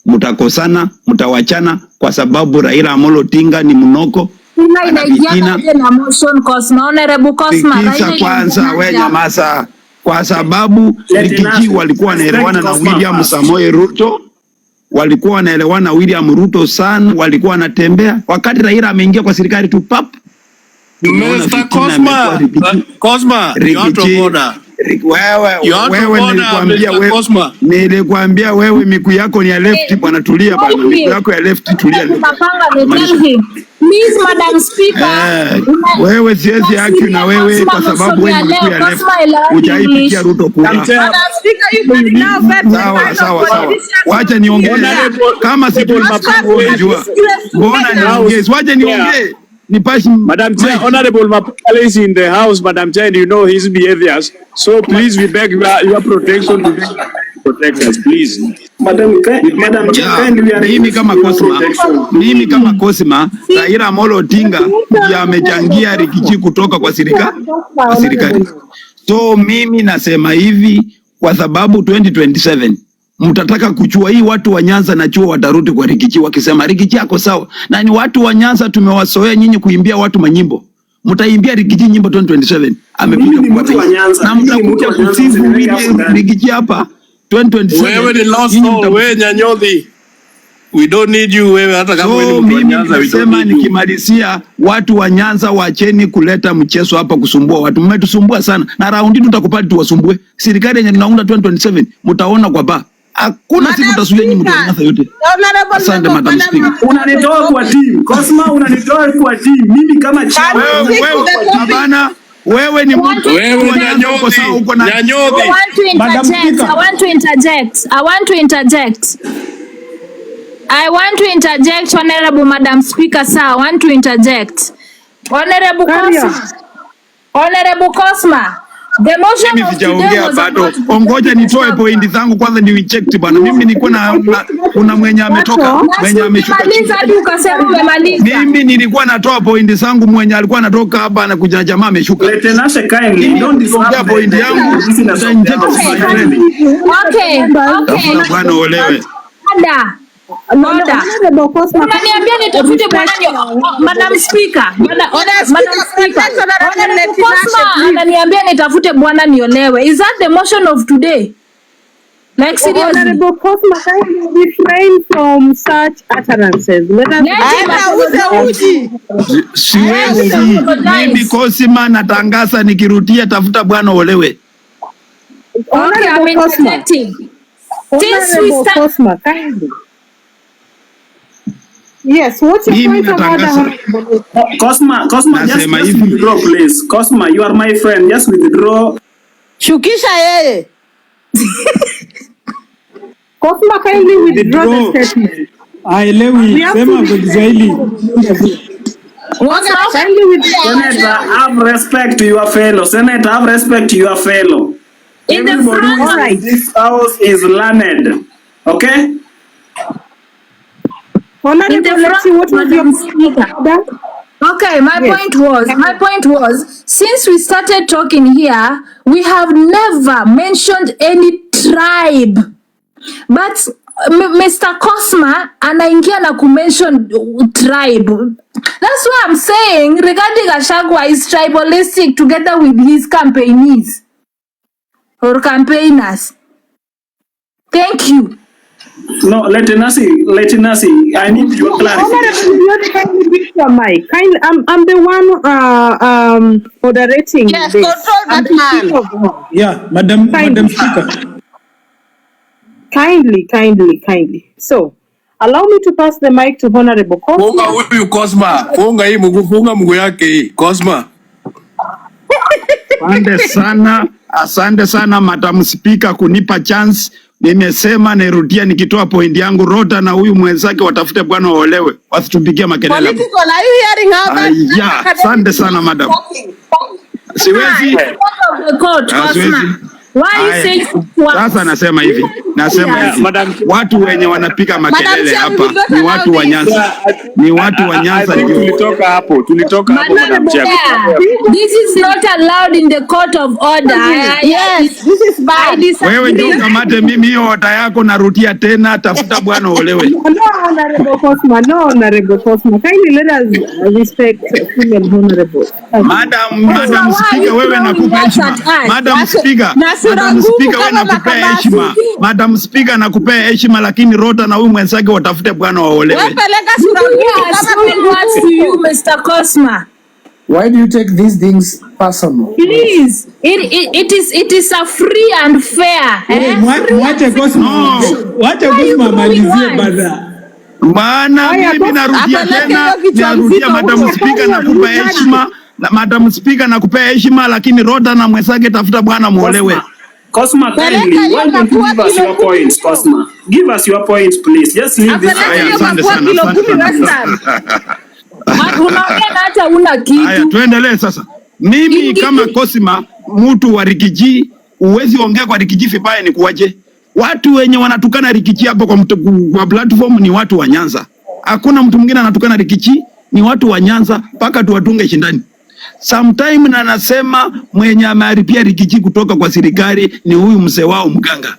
[SPEAKER 4] mtakosana, mtawachana kwa sababu Raila Odinga ni mnoko. Kwanza we nyamaza, kwa sababu Rigathi walikuwa wanaelewana na William Samoei Ruto. Walikuwa wanaelewana William Ruto sana, walikuwa wanatembea. Wakati Raila ameingia kwa serikali tu pap.
[SPEAKER 11] Mr. Cosma, you have to order.
[SPEAKER 4] Nilikwambia wewe miku yako ni ya left bwana, tulia bwana, miku yako ya left tulia.
[SPEAKER 1] Please, Madam Speaker.
[SPEAKER 4] Wewe siwezi haki na wewe kwa sababu wewe miku ya left hujaipigia Ruto kura.
[SPEAKER 10] Madam Speaker,
[SPEAKER 4] Sawa. Wacha niongee kama sipo mapango unajua. Mbona niongee? Wacha niongee.
[SPEAKER 11] Madam Chair, Honorable Mapale is in the house, Madam Chair, and you know his behaviors. So please, we beg your protection to protect us, please.
[SPEAKER 2] Madam
[SPEAKER 4] mimi kama Cosma, Raila Odinga ndiye amechangia Rigathi kutoka kwa serikali. So mimi nasema hivi kwa sababu 2027 mtataka kuchua hii watu wa Nyanza na chuo watarudi kwa Rigathi wakisema Rigathi yako sawa. Na ni watu wa Nyanza tumewasoea nyinyi kuimbia watu manyimbo. Mtaimbia Rigathi nyimbo 2027. Amepita kwa Nyanza. Na mtakuja kusifu Rigathi hapa 2027.
[SPEAKER 11] Wewe ni lost soul, wewe Nyanyodhi. We don't need you wewe hata kama wewe ni mtu wa Nyanza.
[SPEAKER 4] Nasema nikimalizia, watu wa Nyanza wacheni kuleta mchezo hapa kusumbua watu. Mmetusumbua sana. Na raundi tutakupata tuwasumbue. Serikali yenye tunaunda 2027 mtaona kwa ba. Hakuna siku tasuia nyinyi mtaanza yote. Asante Madam Speaker.
[SPEAKER 2] Unanitoa kwa team. Cosma unanitoa kwa team. Mimi kama chama.
[SPEAKER 4] Bana wewe ni mtu
[SPEAKER 11] wewe Nyanyodhi.
[SPEAKER 1] I want to interject, Honorable Madam Speaker, sir. I want to interject. Honorable Cosma. The motion of today was about...
[SPEAKER 4] Ongoja nitoe pointi zangu kwanza ni reject bwana. Mimi nilikuwa na kuna mwenye ametoka, mwenye ameshuka. Mimi nilikuwa natoa pointi zangu, mwenye alikuwa anatoka hapa na kuja jamaa ameshuka. Ndio pointi yangu.
[SPEAKER 1] Okay.
[SPEAKER 4] Bwana olewe.
[SPEAKER 1] Unaniambia nitafute bwana Madam Speaker. Ananiambia nitafute bwana niolewe. Is that the motion of today? Like seriously?
[SPEAKER 5] Honorable Cosma, kindly refrain from such utterances.
[SPEAKER 4] Siwezi. Mimi Cosma natangaza nikirudia tafuta bwana olewe.
[SPEAKER 1] Okay, I'm interjecting. Since we start...
[SPEAKER 5] Cosma, kindly. Yes, what's your point of order?
[SPEAKER 2] Cosma, just withdraw, please. Cosma, you are my friend. Just withdraw.
[SPEAKER 10] Shukisha yeye.
[SPEAKER 5] Cosma, kindly withdraw the statement.
[SPEAKER 3] Haelewi, sema kwa Kiswahili.
[SPEAKER 2] Senator, have respect to your fellow. Senator, have respect to your fellow. Everybody in this house is learned. Okay?
[SPEAKER 1] Okay, my point was, since we started talking here, we have never mentioned any tribe. But Mr. Cosma anaingia na kumention tribe. That's why I'm saying Rigathi Gachagua is tribalistic together with his campaignees or campaigners. Thank you.
[SPEAKER 2] No, let Nasi. I need your clarification.
[SPEAKER 5] I'm the one moderating
[SPEAKER 10] Yes,
[SPEAKER 5] this.
[SPEAKER 10] control
[SPEAKER 5] I'm
[SPEAKER 10] that
[SPEAKER 5] the
[SPEAKER 10] man.
[SPEAKER 5] Speaker of the House.
[SPEAKER 3] Yeah, Madam Speaker.
[SPEAKER 5] Kindly. So, allow me to pass the mic to Honorable
[SPEAKER 12] Funga
[SPEAKER 5] Cosmo.
[SPEAKER 12] huyu Cosma. Funga hii mguu, funga mguu yake hii. Cosma.
[SPEAKER 4] Asante sana Madam Speaker kunipa chance. Nimesema nirudia nikitoa point yangu, Rota na huyu mwenzake watafute bwana waolewe, wasitupigie makelele.
[SPEAKER 10] Political, are you hearing how that?
[SPEAKER 4] Yeah, asante sana madam. Siwezi. Sasa nasema hivi, watu wenye wanapiga makelele hapa ni watu wa Nyanza. Ni watu wa Nyanza ndio.
[SPEAKER 11] Tulitoka hapo Madam Chair.
[SPEAKER 1] This is not allowed in the court of order.
[SPEAKER 10] Yes, this is bad.
[SPEAKER 4] Wewe ndio kamate mimi hiyo oda yako, narudia tena, tafuta bwana olewe.
[SPEAKER 5] No, Honorable Cosmo. Kindly let us respect female honorable.
[SPEAKER 4] Madam Speaker, wewe nakupa heshima. Madam Speaker, wewe nakupea heshima. Madam Speaker, nakupea heshima, lakini Rota na huyu mwenzake watafute bwana waolewe.
[SPEAKER 1] Mr. Cosma.
[SPEAKER 13] Why do you take these things personal?
[SPEAKER 1] Please, it is a free and fair.
[SPEAKER 3] Wacha Cosma malizie bada.
[SPEAKER 4] Maana mimi narudia tena, Madam Speaker, nakupa heshima. Madam Speaker, nakupea heshima, lakini Rota na mwenzake tafuta bwana muolewe.
[SPEAKER 2] Cosma, kindly, why don't you give us your points, Cosma? Give us your points, please. Just leave this.
[SPEAKER 4] Asante sana. Haya, tuendelee sasa. Mimi kama Cosma, mtu wa Rigathi, uwezi ongea kwa Rigathi vibaya ni kuwaje? Watu wenye wanatukana Rigathi hapo kwa platform ni watu wa Nyanza. Hakuna mtu mwingine anatukana Rigathi, ni watu wa Nyanza, mpaka tuwatunge shindani. Sometime na nasema mwenye ameharibia Rigathi kutoka kwa serikali ni huyu mzee wao mganga.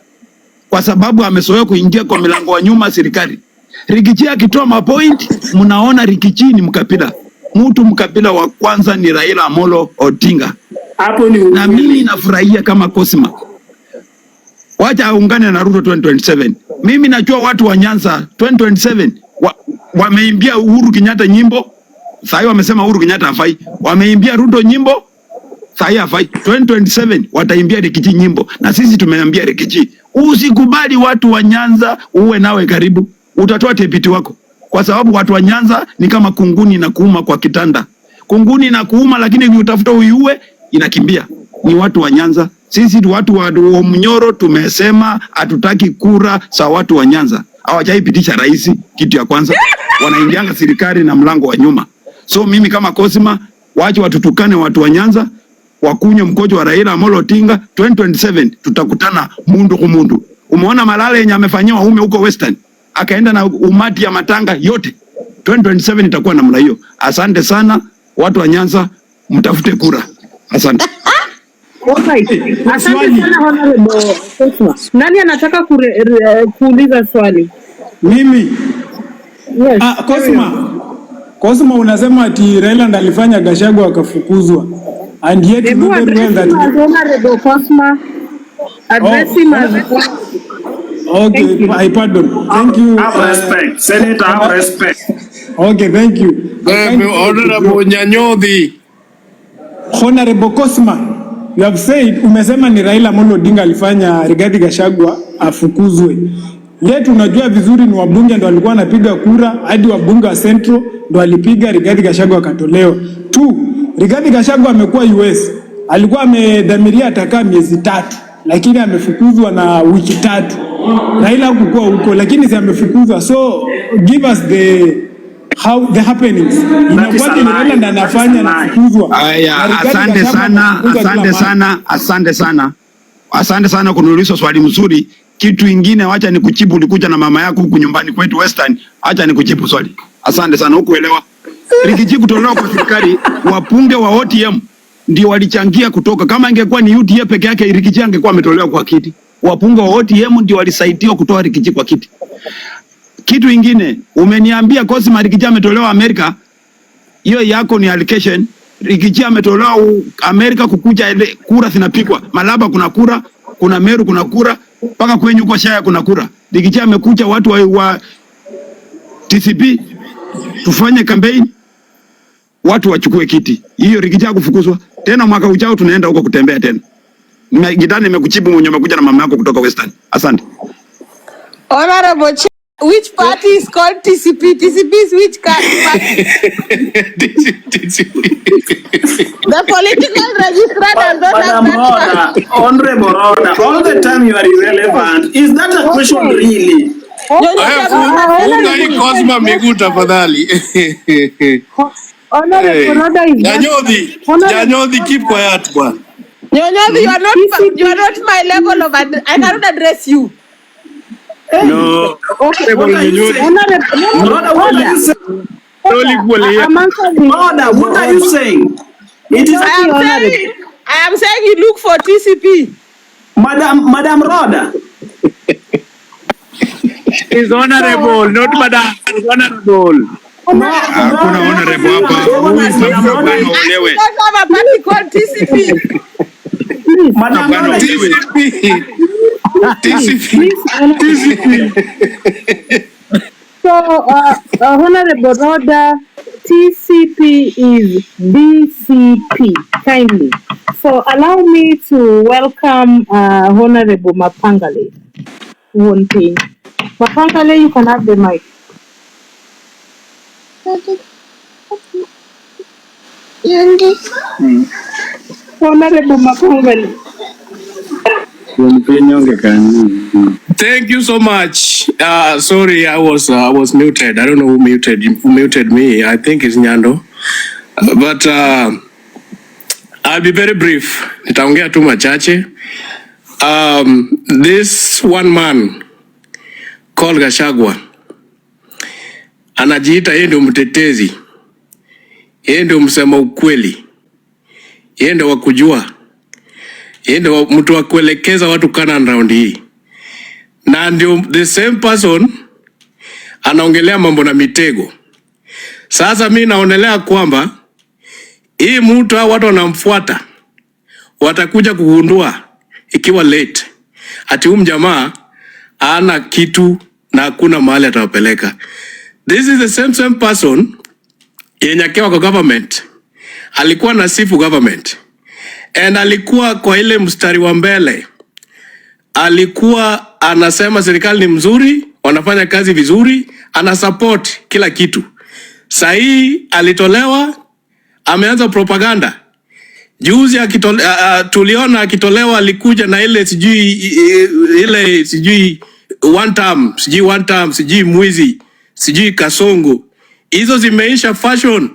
[SPEAKER 4] Kwa sababu amesoea kuingia kwa milango wa nyuma serikali. Rigathi akitoa mapoint, mnaona Rigathi ni mkabila. Mtu mkabila wa kwanza ni Raila Odinga.
[SPEAKER 2] Hapo ni
[SPEAKER 4] na mimi nafurahia kama Cosma. Wacha aungane na Ruto 2027. Mimi najua watu wa Nyanza 2027 wameimbia Uhuru Kenyatta nyimbo. Sasa wamesema Uhuru Kenyatta hafai. Wameimbia Ruto nyimbo. Sasa hafai. 2027 wataimbia Rigathi nyimbo. Na sisi tumeambia Rigathi, usikubali watu wa Nyanza uwe nawe karibu. Utatoa tepiti wako. Kwa sababu watu wa Nyanza ni kama kunguni na kuuma kwa kitanda. Kunguni na kuuma, lakini utafuta uiue inakimbia. Ni watu wa Nyanza. Sisi watu wa Mnyoro tumesema hatutaki kura za watu wa Nyanza. Hawajaipitisha rais, kitu ya kwanza. Wanaingianga serikali na mlango wa nyuma. So mimi kama Cosma, wache watutukane watu wa Nyanza, wakunye mkojo wa Raila Odinga. 2027 tutakutana mundu kwa mundu. Umeona Malala yenye amefanywa ume huko Western, akaenda na umati ya matanga yote. 2027 itakuwa namna hiyo. Asante sana watu wa Nyanza, mtafute kura. Asante.
[SPEAKER 5] Asante sana Honorable Cosma. Nani anataka kuuliza swali?
[SPEAKER 3] Mimi.
[SPEAKER 5] Yes.
[SPEAKER 3] Cosma unasema ati Raila ndo alifanya Gachagua akafukuzwa. And yet you know very well that
[SPEAKER 5] Honorable Cosma addressing
[SPEAKER 3] Okay, I pardon. Thank you.
[SPEAKER 2] Have respect. Senator, have respect.
[SPEAKER 3] Okay, thank you.
[SPEAKER 12] Honorable Nyanyodhi.
[SPEAKER 3] Honorable Cosma, you have said, umesema ni Raila Odinga alifanya Rigathi Gachagua afukuzwe. Yet unajua vizuri ni wabunge ndo walikuwa wanapiga kura, hadi wabunge wa Central ndo walipiga Rigathi Gachagua akatolewa. Rigathi Gachagua amekuwa US. Alikuwa amedhamiria atakaa miezi 3, lakini amefukuzwa na wiki 3. Raila hakukuwa huko, lakini si amefukuzwa. So give us the happenings. Inakuwa ni Raila ndo anafanya na kufukuzwa.
[SPEAKER 4] Asante sana kuniuliza swali mzuri. Kitu ingine wacha nikujibu, ulikuja na mama yako huku nyumbani kwetu Western. Acha nikujibu swali. Asante sana, hukuelewa. Rigathi kutolewa kwa serikali, wapunge wa OTM ndio walichangia kutoka. Kama ingekuwa ni UDA peke yake, Rigathi angekuwa ametolewa kwa kiti. Wapunge wa OTM ndio walisaidia kutoa Rigathi kwa kiti. Kitu ingine, umeniambia Cosma Rigathi ametolewa Amerika. Hiyo yako ni allocation. Rigathi ametolewa Amerika kukuja ile kura zinapigwa. Malaba kuna kura, kuna Meru kuna kura,
[SPEAKER 14] Paka kwenyu kwa shaya kuna kura. Rigathi amekuja watu wa TCP tufanye campaign, watu wachukue kiti. Hiyo Rigathi kufukuzwa. Tena mwaka ujao tunaenda huko kutembea tena. Gitani nimekuchibu mwenye umekuja na mama yako kutoka Western. Asante.
[SPEAKER 10] Honorable Chair, which party is called TCP? TCP is which party? The political registrar does not have
[SPEAKER 2] Madam Roda, Honorable Roda, all the time you are irrelevant. Is that a question really?
[SPEAKER 12] Funga hii Cosma miguu tafadhali.
[SPEAKER 5] Honorable Roda is
[SPEAKER 12] Nyanyodhi, keep quiet bwana.
[SPEAKER 10] Nyanyodhi, you are not my level of I cannot address you.
[SPEAKER 11] No.
[SPEAKER 5] okay.
[SPEAKER 2] What are you saying? Roda, what are you saying? It is
[SPEAKER 10] I am saying you look for TCP.
[SPEAKER 2] Madam Roda.
[SPEAKER 11] Is honorable, not madam. Is honorable.
[SPEAKER 14] Hakuna honorable hapa.
[SPEAKER 10] Don't have a party called TCP.
[SPEAKER 2] Madam Roda,
[SPEAKER 5] TCP. So, Honorable Roda, TCP is DCP, kindly. So, allow me to welcome Honorable Mapangale. One thing. Mapangale, you can have the mic. Honorable Mapangale.
[SPEAKER 12] Thank you so much. Sorry, I was muted. I don't know who muted me. I think it's Nyando. But I'll be very brief. Nitaongea tu machache. This one man called Gachagua anajiita yeye ndio mtetezi, yeye ndio msema ukweli, yeye ndio wa kujua, yeye ndio mtu wa kuelekeza watu kana round hii, na ndio the same person anaongelea mambo na mitego. Sasa mimi naonelea kwamba hii mtu au watu wanamfuata watakuja kugundua ikiwa late ati huyu jamaa ana kitu na hakuna mahali atawapeleka. This is the same person yenye akiwa kwa government alikuwa na sifu government, and alikuwa kwa ile mstari wa mbele, alikuwa anasema serikali ni mzuri, wanafanya kazi vizuri, ana support kila kitu. Sahi alitolewa, ameanza propaganda. Juzi tuliona akitolewa alikuja na ile sijui one term, sijui mwizi, sijui kasongo. Hizo zimeisha fashion.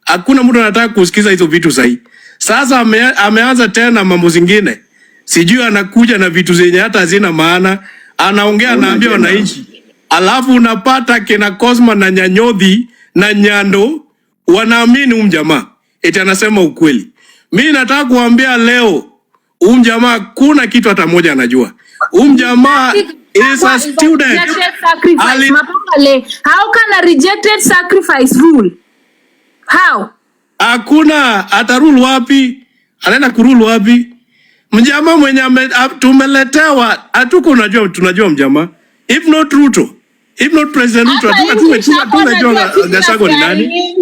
[SPEAKER 12] Hakuna mtu anataka kusikiza hizo vitu sahi. Sasa ameanza tena mambo zingine. Sijui anakuja na vitu zenye hata hazina maana, anaongea anaambia wananchi. Alafu unapata kina Cosma na Nyanyodhi na Nyando wanaamini jamaa eti anasema ukweli. Mimi nataka kuambia leo jamaa kuna kitu hata moja anajua. Jamaa is a student.
[SPEAKER 1] How can a rejected sacrifice rule? How?
[SPEAKER 12] Hakuna atarule wapi? Anaenda kurule wapi? Mjamaa mwenye tumeletewa hatuko tunajua mjamaa. If not Ruto, if not President Ruto, tunajua Gachagua ni nani?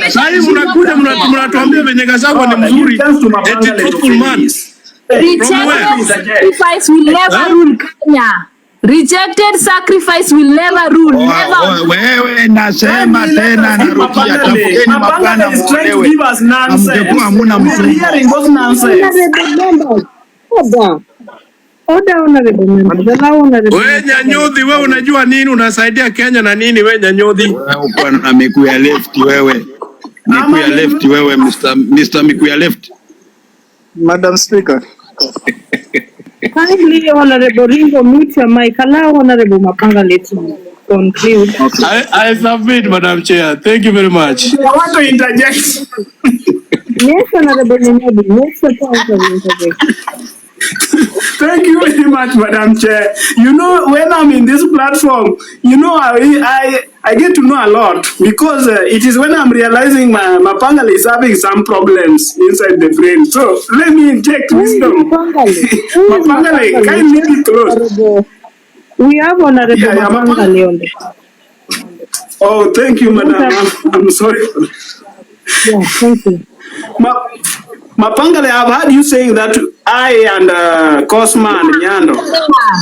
[SPEAKER 12] Sasa mnakuja mnatuambia venye Gachagua ni mzuri. Eti truthful man.
[SPEAKER 1] Sacrifice will never rule Kenya. Rejected sacrifice will never rule. Never.
[SPEAKER 14] Wewe nasema tena narudia, tafuteni mapana muolewe. Hamjekuwa hamuna mfungo.
[SPEAKER 12] Wewe Nyanyodhi, wewe unajua nini? Unasaidia Kenya na nini wewe Nyanyodhi?
[SPEAKER 14] Wewe uko na mikuya left wewe. Mikuya left wewe Mr. Mikuya left.
[SPEAKER 15] Madam Speaker.
[SPEAKER 5] Kindly, Honorable Ringo, mute your mic. Allow Honorable Mapangale to conclude.
[SPEAKER 12] Okay. I submit, Madam Chair. Thank you very much.
[SPEAKER 2] I want to interject.
[SPEAKER 5] Yes, Honorable Nyanyodhi. Next point of interjection.
[SPEAKER 2] Thank you very much, Madam Chair. You know, when I'm in this platform, you know, I get to know a lot because it is when I'm realizing my panel is having some problems inside the brain. So let me inject wisdom. Mapangale, kindly be close.
[SPEAKER 5] We have Honorable
[SPEAKER 2] Yeah,
[SPEAKER 5] Mapangale on the.
[SPEAKER 2] Oh, thank you, Madam. I'm sorry.
[SPEAKER 5] Yeah, thank you.
[SPEAKER 2] Mapangale, I've heard you saying that I and Cosma and Nyando.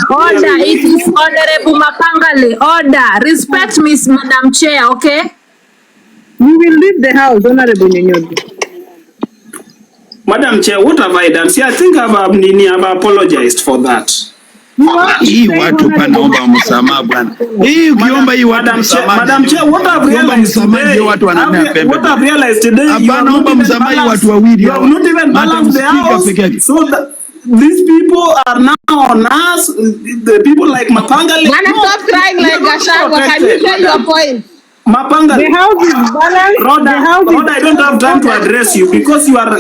[SPEAKER 1] Order, it is Honorable Mapangale. Order. Respect Miss Madam Chair, okay?
[SPEAKER 5] We will leave the house, Honorable Nyondi.
[SPEAKER 2] Madam Chair, what have I done? See, I think I've apologized for that.
[SPEAKER 14] Hii watu panaomba msamaha bwana. Hii ukiomba hii watu msamaha.
[SPEAKER 2] Madam Chair, what I've realized today, what I've realized today, you have not even balanced, you have not even balanced the house, so that these people are now on us, the people like Mapangale.
[SPEAKER 10] Stop crying like Gachagua. Can you say your point?
[SPEAKER 2] Mapangale.
[SPEAKER 5] The house is balanced.
[SPEAKER 2] Rhoda, I don't have time to address you because you are...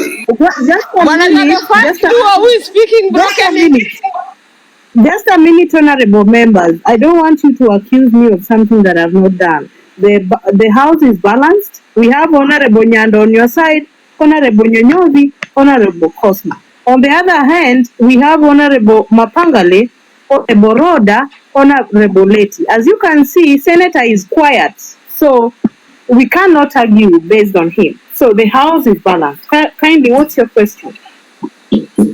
[SPEAKER 5] Just a minute, honorable members. I don't want you to accuse me of something that I've not done. The house is balanced. We have Honorable Nyando on your side, Honorable Nyonyozi, Honorable Cosma. On the other hand, we have Honorable Mapangale, Honorable Rhoda, Honorable Leti. As you can see, Senator is quiet, so we cannot argue based on him. So the house is balanced. Kindly, what's your question?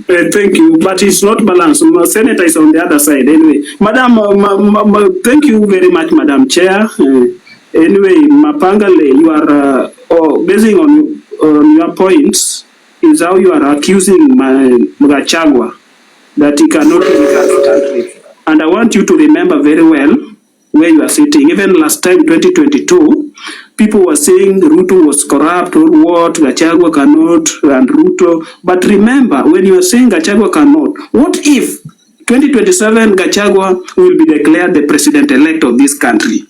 [SPEAKER 2] Thank you, but it's not balanced. Senator is on the other side. Anyway, Madam, thank you very much, Madam Chair. Anyway, Mapangale, you are basing on your points is how you are accusing Gachagua that he cannot lead the country. And I want you to remember very well where you are sitting. Even last time, 2022, people were saying Ruto was corrupt or what, Gachagua cannot, and Ruto. But remember, when you are saying Gachagua cannot, what if 2027 Gachagua will be declared the president-elect of this country?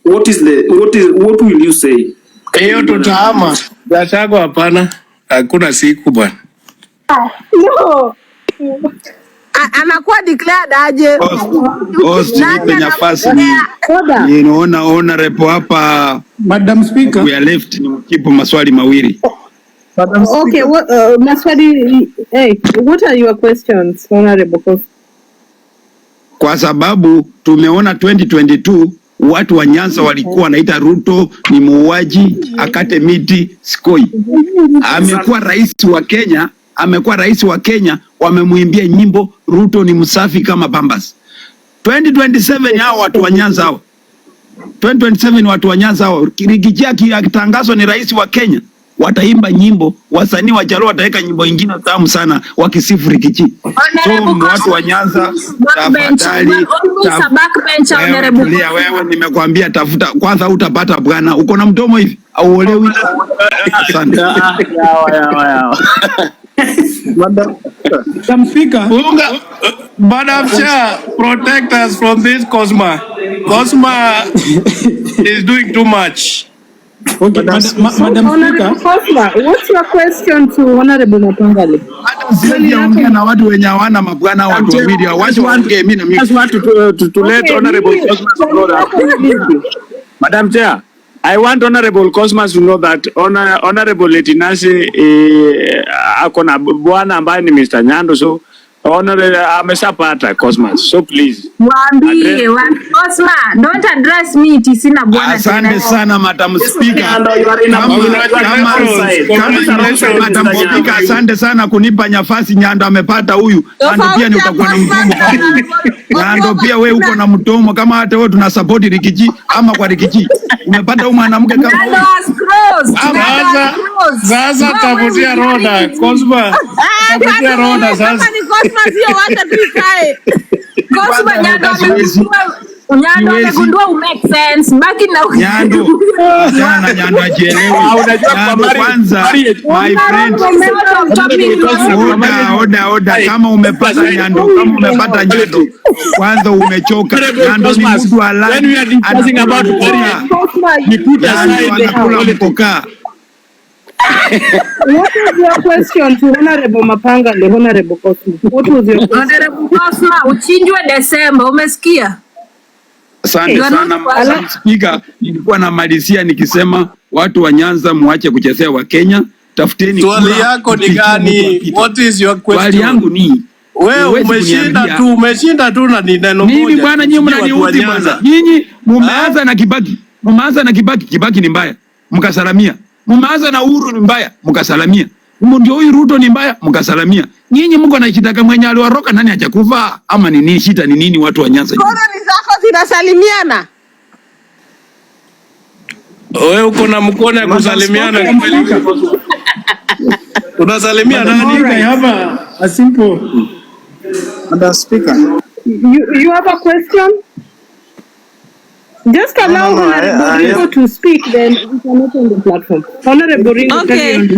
[SPEAKER 2] What will you say?
[SPEAKER 12] Hiyo tutahama. Gachagua hapana. Hakuna siku bwana.
[SPEAKER 5] No.
[SPEAKER 10] Anakuwa declared aje?
[SPEAKER 14] Nipe nafasi ninaona honorable hapa.
[SPEAKER 3] Madam Speaker,
[SPEAKER 14] we are left ni mkipo maswali mawili.
[SPEAKER 5] Okay, what are your questions, honorable?
[SPEAKER 14] Kwa sababu tumeona 2022 watu wa Nyanza walikuwa wanaita Ruto ni muuaji, akate miti Sikoi. Amekuwa rais wa Kenya, wamemuimbia nyimbo Ruto ni msafi kama Bambas. 2027 hao watu wa Nyanza hao. 2027 watu wa Nyanza hao, Rigathi akitangazwa ni rais wa Kenya, wataimba nyimbo, wasanii wa Jaluo wataweka nyimbo nyingine tamu sana wakisifu Rigathi. So watu wa Nyanza, tafadhali wewe nimekwambia tafuta kwanza, utapata bwana. Uko na mdomo hivi au uolewi? Asante.
[SPEAKER 3] Madam Speaker,
[SPEAKER 12] Madam Chair, protect us from this Cosma. Cosma is doing too much.
[SPEAKER 3] Okay, Madam Speaker.
[SPEAKER 5] Cosma, what's your question to Honorable Mapangale?
[SPEAKER 14] Ongea na watu wenye hawana mabwana, watu wawili waje waongee. Mimi na mimi
[SPEAKER 11] just want to let Honorable Cosmas know that. Madam Chair, I want Honorable Cosmas to know that Honorable Letinasi akona bwana ambaye ni Mr. Nyando, so Honorable ameshapata Cosmas, so please
[SPEAKER 1] waambie Cosma, don't address me tisina bwana.
[SPEAKER 14] Asante sana Madam Speaker. Madam Speaker, asante sana kunipa nafasi. Nyando amepata huyu. Nyando pia ni utakuwa na mdomo. Nyando pia wewe uko na mdomo kama hata wewe tuna support Rigathi ama kwa Rigathi. Umepata huyu mwanamke kama
[SPEAKER 12] sasa tafutia Rhoda Cosma. Tafutia Rhoda sasa.
[SPEAKER 1] Cosma Nyando amegundua make sense. Baki na
[SPEAKER 14] Nyando. Nyando ajielewi. Nyando kwanza my friend. Oda kama umepata Nyando, kwanza umechoka. Nyando ni mtu alani. Anakula mkoka.
[SPEAKER 5] What was your question to Honorable Mapanga and Honorable Cosmo? What was your question?
[SPEAKER 1] Honorable Cosma, uchinjwe Desemba, umesikia?
[SPEAKER 14] Asante sana Madam Speaker, nilikuwa namalizia nikisema watu wa Nyanza muache kuchezea wa Kenya, tafuteni kura.
[SPEAKER 12] Swali yako ni gani? What is your question?
[SPEAKER 14] Swali yangu ni
[SPEAKER 12] wewe umeshinda tu na ni neno moja.
[SPEAKER 14] Mimi bwana, nyinyi mnaniudhi bwana. Nyinyi mumeanza na Kibaki. Mumeanza na Kibaki, Kibaki ni mbaya. Mkasalamia. Mumeanza na Uhuru ni mbaya, mkasalamia. Ndio huyu Ruto ni mbaya, mkasalamia. Nyinyi mko na shida mwenye aliwaroka nani hajakufa ama ni nini shida ni nini watu wa Nyanza?
[SPEAKER 10] Koloni zako zinasalimiana.
[SPEAKER 12] Wewe uko na mkono ya kusalimiana. Unasalimia nani?
[SPEAKER 3] Hapa a simple.
[SPEAKER 15] Madam Speaker.
[SPEAKER 5] You have a question? Just allow Honorable Ringo to speak, then we can open the platform. Honorable Ringo,
[SPEAKER 10] okay.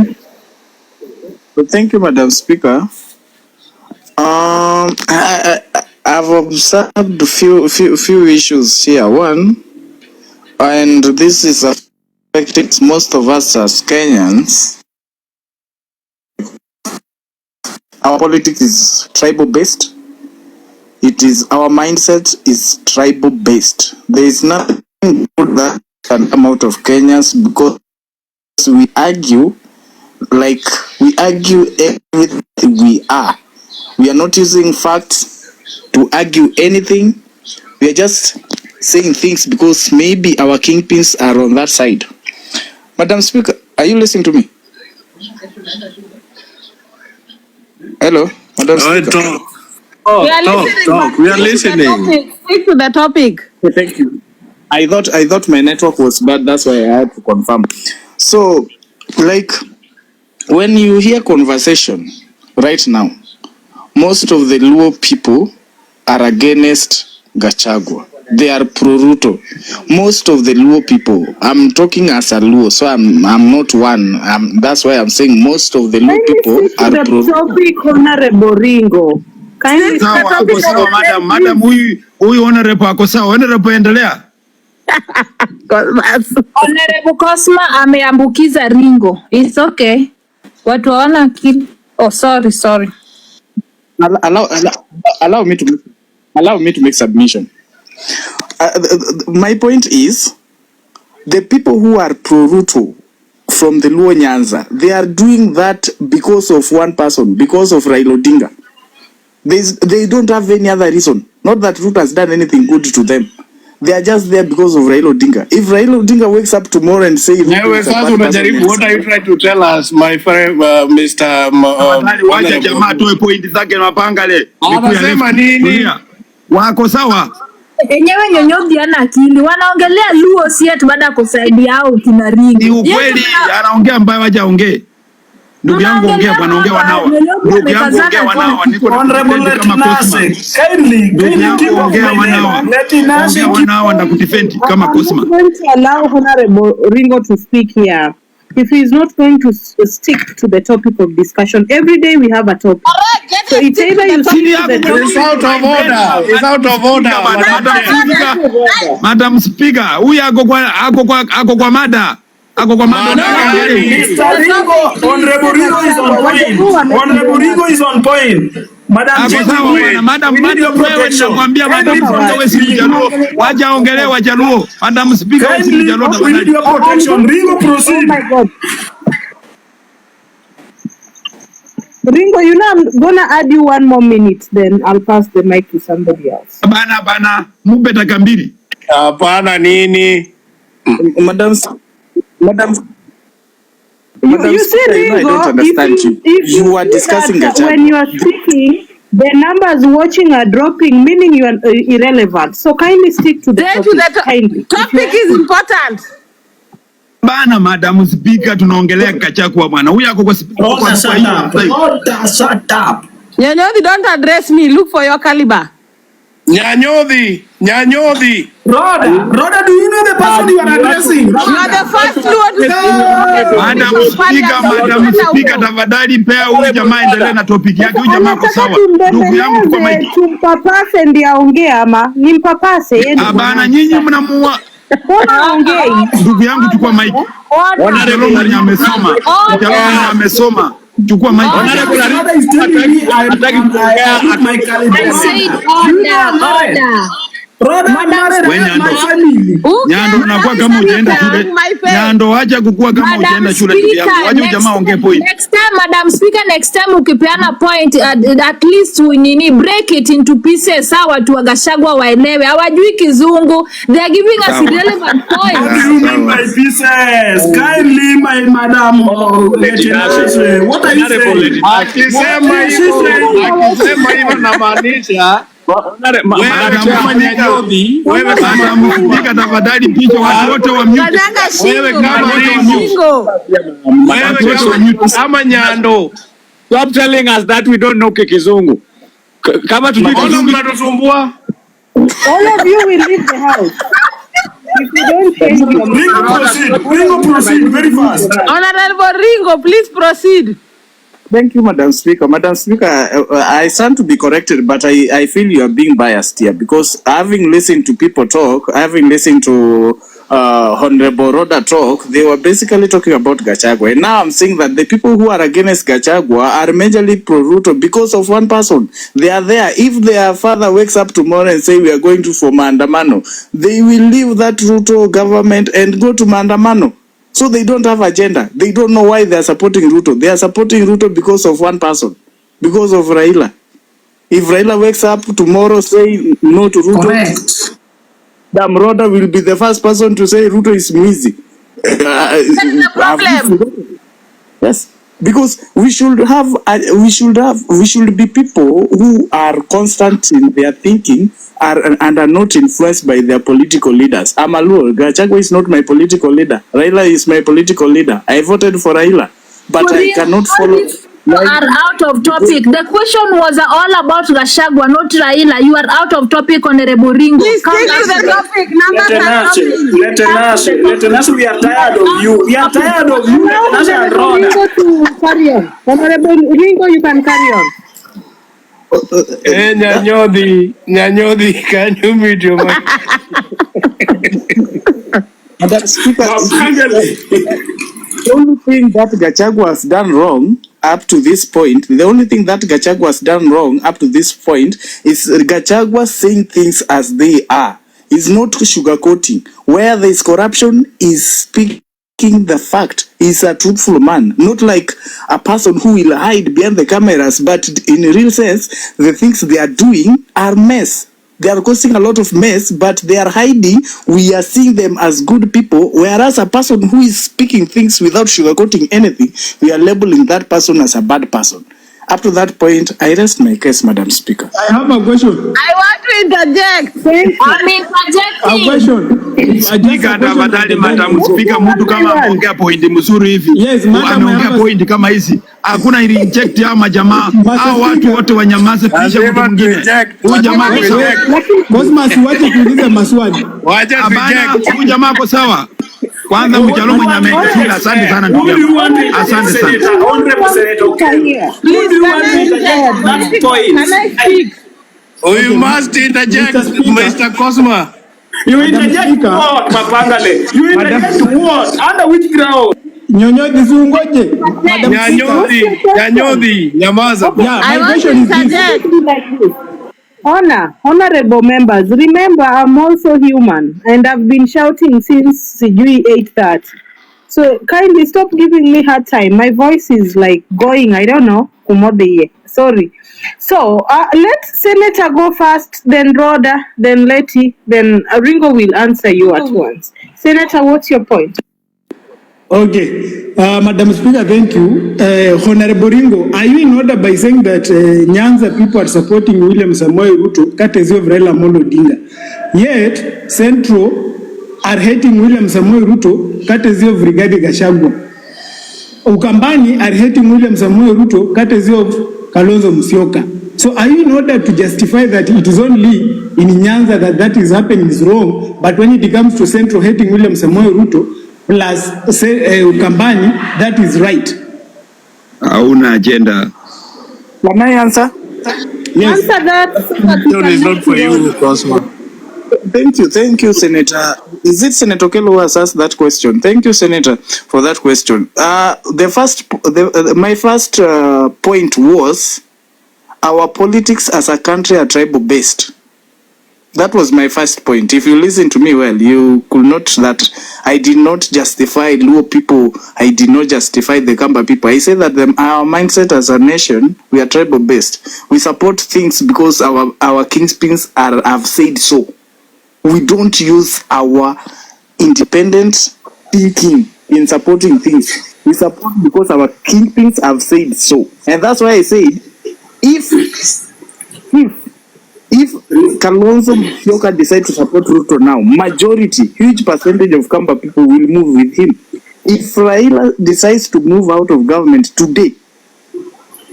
[SPEAKER 15] Thank you, Madam Speaker. I've observed a few issues here. One, and this is affecting most of us as Kenyans. Our politics is tribal based. Our mindset is tribal based. There is nothing good that can come out of Kenyans because we argue everything we are. We are not using facts to argue anything. We are just saying things because maybe our kingpins are on that side. Madam Speaker, are you listening to me? Hello, Madam Speaker.
[SPEAKER 12] Talk.
[SPEAKER 10] We are listening. Stick to the topic.
[SPEAKER 15] Thank you. I thought my network was bad. That's why I had to confirm. So, like, when you hear conversation right now, most of the Luo people are against Gachagua. They are pro-Ruto. Most of the Luo people, I'm talking as a Luo, so I'm not one. That's why I'm saying most of the Luo people are pro-Ruto.
[SPEAKER 5] Topic, Honorable Ringo.
[SPEAKER 14] Sawa, madam, huyu honorable ako sawa. Honorable endelea.
[SPEAKER 1] Honorable Cosma ameambukiza Ringo. It's okay. Watu waona kitu. Oh, sorry.
[SPEAKER 15] Allow me to make submission. My point is, the people who are pro-Ruto from the Luo Nyanza, they are doing that because of one person, because of Raila Odinga. They don't have any other reason. Not that Ruto has done anything good to them. They are just there because of Raila Odinga. If Raila Odinga wakes up tomorrow and says,
[SPEAKER 12] what are you trying to tell us, my friend, Mr.
[SPEAKER 14] Wacha jamaa toe point zake na pangale.
[SPEAKER 12] Anasema nini?
[SPEAKER 14] Wako sawa.
[SPEAKER 1] Enyewe nyonyobi ana akili. Wanaongelea Luo si eti baada kusaidia au kina Ringo.
[SPEAKER 14] Ni ukweli, anaongea mbaya wacha ongee. Ndugu yangu ongea bwana, ongea wanao. Ndugu yangu ongea wanao. Niko na kama Cosma.
[SPEAKER 2] Kindly
[SPEAKER 14] ongea wanao. Ongea wanao na kudefend kama Cosma.
[SPEAKER 5] I'm going to allow Honorable Ringo to speak here. If he is not going to stick to the topic of discussion, every day we have a topic. So it's either you stick to the topic.
[SPEAKER 12] It's out of order.
[SPEAKER 14] Madam Speaker, huyu ako kwa mada.
[SPEAKER 2] Honorable Ringo is on point. Madam Speaker, Ringo, proceed.
[SPEAKER 5] Oh my God. Ringo, you know I'm gonna add you 1 more minute, then I'll pass the mic to somebody else.
[SPEAKER 14] Bana, mubeta kambiri.
[SPEAKER 12] Hapana nini?
[SPEAKER 15] Madam,
[SPEAKER 5] you see, Ringo,
[SPEAKER 15] I don't understand
[SPEAKER 5] if
[SPEAKER 15] you are discussing Gachagua.
[SPEAKER 5] When you are speaking, the numbers watching are dropping, meaning you are irrelevant. So kindly stick to the topic.
[SPEAKER 10] Topic is important.
[SPEAKER 14] Bana, Madam Speaker, tunaongelea Gachagua bwana. Huyu ako kwa
[SPEAKER 2] shut up.
[SPEAKER 10] Nyanyodhi, don't address me. Look for your caliber.
[SPEAKER 12] Nyanyodhi.
[SPEAKER 2] Rhoda, do you know the person you are addressing?
[SPEAKER 10] You are the first one to speak.
[SPEAKER 14] Madam Speaker, tafadhali pea huyu jamaa endelee na topic yake. Huyu jamaa kwa sawa. Ndugu yangu kwa mic.
[SPEAKER 5] Tumpapase ndiye aongee ama nimpapase yeye.
[SPEAKER 14] Bana, nyinyi mnamuua. Ndugu yangu chukua mic. Honorable mwenye amesoma. Honorable mwenye amesoma. Chukua mic.
[SPEAKER 2] Honorable is telling me I my caliber.
[SPEAKER 1] I said order.
[SPEAKER 14] Nyando unakuwa kama ujaenda shule. Nyando acha kukua kama ujaenda shule ndugu yangu. Waje jamaa ongee point.
[SPEAKER 1] Next time, Madam Speaker, next time ukipeana point at least nini break it into pieces sawa tu Gachagua waelewe. Hawajui kizungu. They are giving us irrelevant points.
[SPEAKER 2] What do you mean by pieces? Kindly my madam. What are you saying?
[SPEAKER 12] Akisema hivyo namaanisha
[SPEAKER 14] Mfanyika tafadhali picha watu wote wa mute.
[SPEAKER 12] Wewe kama Nyando,
[SPEAKER 11] stop telling us that we don't know kizungu. Kama tujui kizungu
[SPEAKER 12] mnatusumbua.
[SPEAKER 5] All of you will leave the house. If you don't change your
[SPEAKER 2] Ringo proceed very fast.
[SPEAKER 10] Honorable Ringo, please proceed.
[SPEAKER 15] Thank you, Madam Speaker. Madam Speaker, I stand to be corrected, but I feel you are being biased here because having listened to people talk, having listened to Honorable Roda talk, they were basically talking about Gachagua. And now I'm saying that the people who are against Gachagua are majorly pro-Ruto because of one person. They are there. If their father wakes up tomorrow and say we are going to form Mandamano, they will leave that Ruto government and go to Mandamano. So they don't have agenda. They don't know why they are supporting Ruto. They are supporting Ruto because of one person, because of Raila. If Raila wakes up tomorrow saying no to Ruto, Damroda will be the first person to say Ruto is Mizi.
[SPEAKER 10] That's the problem.
[SPEAKER 15] Yes, because we should be people who are constant in their thinking and are not influenced by their political leaders. I'm a Luo. Gachagua is not my political leader. Raila is my political leader. I voted for Raila, but I cannot follow.
[SPEAKER 1] You are out of topic. The question was all about Gachagua, not Raila. You are out of topic, Honorable Ringo.
[SPEAKER 10] Please stick to the topic.
[SPEAKER 2] Let us, we are tired of you. We are tired of you.
[SPEAKER 5] Honorable Ringo to carry on. Honorable Ringo, you can carry on.
[SPEAKER 12] Nyanyodi, can you mute your mic?
[SPEAKER 15] Madam Speaker, the only thing that Gachagua has done wrong up to this point, is Gachagua saying things as they are. It's not sugarcoating. Where there is corruption, is speaking the fact. He's a truthful man, not like a person who will hide behind the cameras, but in a real sense, the things they are doing are mess. They are causing a lot of mess, but they are hiding. We are seeing them as good people, whereas a person who is speaking things without sugarcoating anything, we are labeling that person as a bad person. Up to that point, I rest my case, Madam Speaker.
[SPEAKER 3] I have a question.
[SPEAKER 10] I want to interject.
[SPEAKER 1] I'm interjecting.
[SPEAKER 3] A question.
[SPEAKER 14] Speaker tafadhali Madam Speaker, mtu kama ameongea point mzuri hivi.
[SPEAKER 3] Yes, Madam,
[SPEAKER 14] ameongea point kama hizi. Hakuna ili inject ama jamaa. Hao watu wote wanyamaze kisha mtu mwingine. Huyu jamaa kwa sawa.
[SPEAKER 3] Cosmas wache kuuliza maswali.
[SPEAKER 12] Wacha reject.
[SPEAKER 14] Huyu jamaa kwa sawa. Kwanza mjalo mwenye amekila. Asante sana ndugu yangu. Asante sana.
[SPEAKER 12] You must interject, Mr. Cosma.
[SPEAKER 2] You interject what, Mapangale? You interject what? Under which ground?
[SPEAKER 3] Nyonyodi zungoje.
[SPEAKER 12] Nyanyodi, nyamaza.
[SPEAKER 10] I want to interject.
[SPEAKER 5] Honorable members, remember I'm also human and I've been shouting since 8:30. So kindly stop giving me hard time. My voice is like going, I don't know, sorry. So let Senator go first, then Rhoda, then Letty, then Ringo will answer you at once. Senator, what's your point?
[SPEAKER 3] Okay, Madam Speaker, thank you. Honorable Ringo, are you in order by saying that Nyanza people are supporting William Samoei Ruto, courtesy of Raila Odinga? Yet, Central are hating William Samoei Ruto, courtesy of Rigathi Gachagua. Ukambani are hating William Samoei Ruto, courtesy of Kalonzo Musyoka. So are you in order to justify that it is only in Nyanza that is happening is wrong, but when it comes to Central hating William Samoei Ruto, plus Ukambani, that is right?
[SPEAKER 14] Hauna agenda.
[SPEAKER 15] Can I answer?
[SPEAKER 3] Yes.
[SPEAKER 5] Answer that.
[SPEAKER 12] It's not for you, Cosmo.
[SPEAKER 15] Thank you, Senator. Is it Senator Kelo who has asked that question? Thank you, Senator, for that question. My first point was our politics as a country are tribal based. That was my first point. If you listen to me well, you could note that I did not justify Luo people. I did not justify the Kamba people. I said that our mindset as a nation, we are tribal based. We support things because our kingpins have said so. We don't use our independent thinking in supporting things. We support because our kingpins have said so. And that's why I said, if Kalonzo Musyoka decides to support Ruto now, majority, huge percentage of Kamba people will move with him. If Raila decides to move out of government today,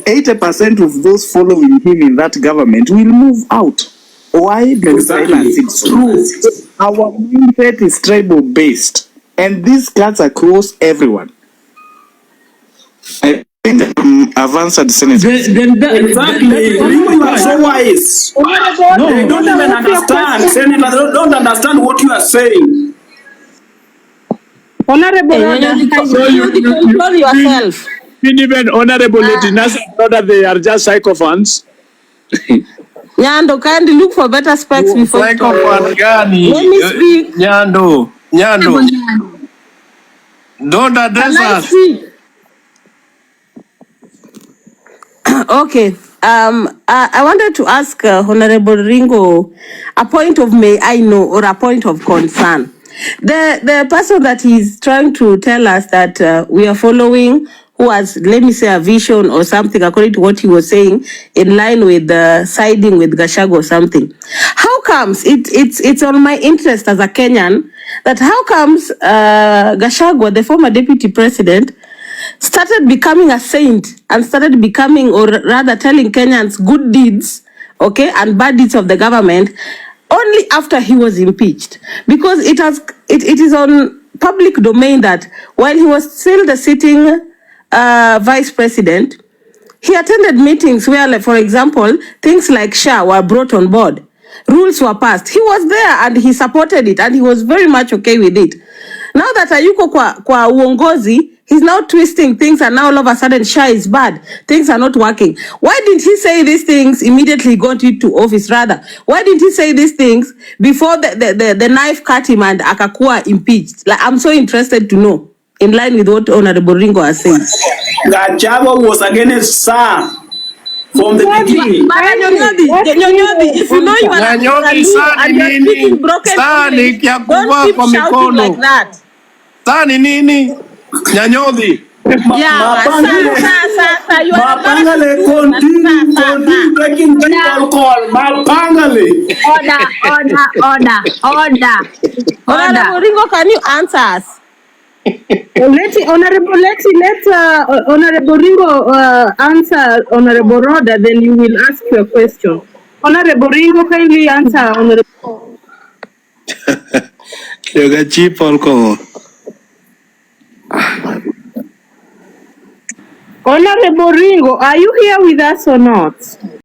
[SPEAKER 15] 80% of those following him in that government will move out. Why? Because it's true. Our mindset is tribal based, and this cuts across everyone. I think I've answered, Senator.
[SPEAKER 2] Exactly. You are so wise. No, they don't even understand. Senator, they don't understand what you are saying.
[SPEAKER 5] Honorable Order,
[SPEAKER 10] So you control yourself.
[SPEAKER 11] Even Honorable Letinas, that they are just sycophants.
[SPEAKER 10] Nyando, kindly look for better specs before you talk. Let me speak.
[SPEAKER 12] Nyando, don't address us.
[SPEAKER 10] Okay. I wanted to ask Honorable Ringo a point of may I know or a point of concern. The person that is trying to tell us that we are following, who has, let me say, a vision or something according to what he was saying, in line with siding with Gachagua or something. How comes it's on my interest as a Kenyan that how comes Gachagua, the former deputy president, started becoming a saint and started becoming, or rather telling Kenyans good deeds, okay, and bad deeds of the government only after he was impeached? Because it is on public domain that while he was still the sitting vice president, he attended meetings where, like, for example, things like SHA were brought on board. Rules were passed. He was there and he supported it and he was very much okay with it. Now that ayuko kwa uongozi, he's now twisting things and now all of a sudden SHA is bad. Things are not working. Why didn't he say these things immediately he got into office rather? Why didn't he say these things before the knife cut him and akakuwa impeached? Like, I'm so interested to know, in line with what Honorable Ringo has said.
[SPEAKER 2] Gachagua was against SAR from the beginning.
[SPEAKER 10] If you know you are and you're speaking broken English, don't keep shouting like that.
[SPEAKER 12] Sani nini? Nyanyodhi.
[SPEAKER 10] Yeah,
[SPEAKER 2] Mapangale, continue taking people call. Mapangale.
[SPEAKER 1] Order.
[SPEAKER 10] Honorable Ringo, can you answer us?
[SPEAKER 5] let Honorable Ringo answer Honorable Roda, then you will ask your question. Honorable Ringo, kindly answer Honorable.
[SPEAKER 12] Yoga cheap alcohol.
[SPEAKER 5] Honorable Ringo, are you here with us or not?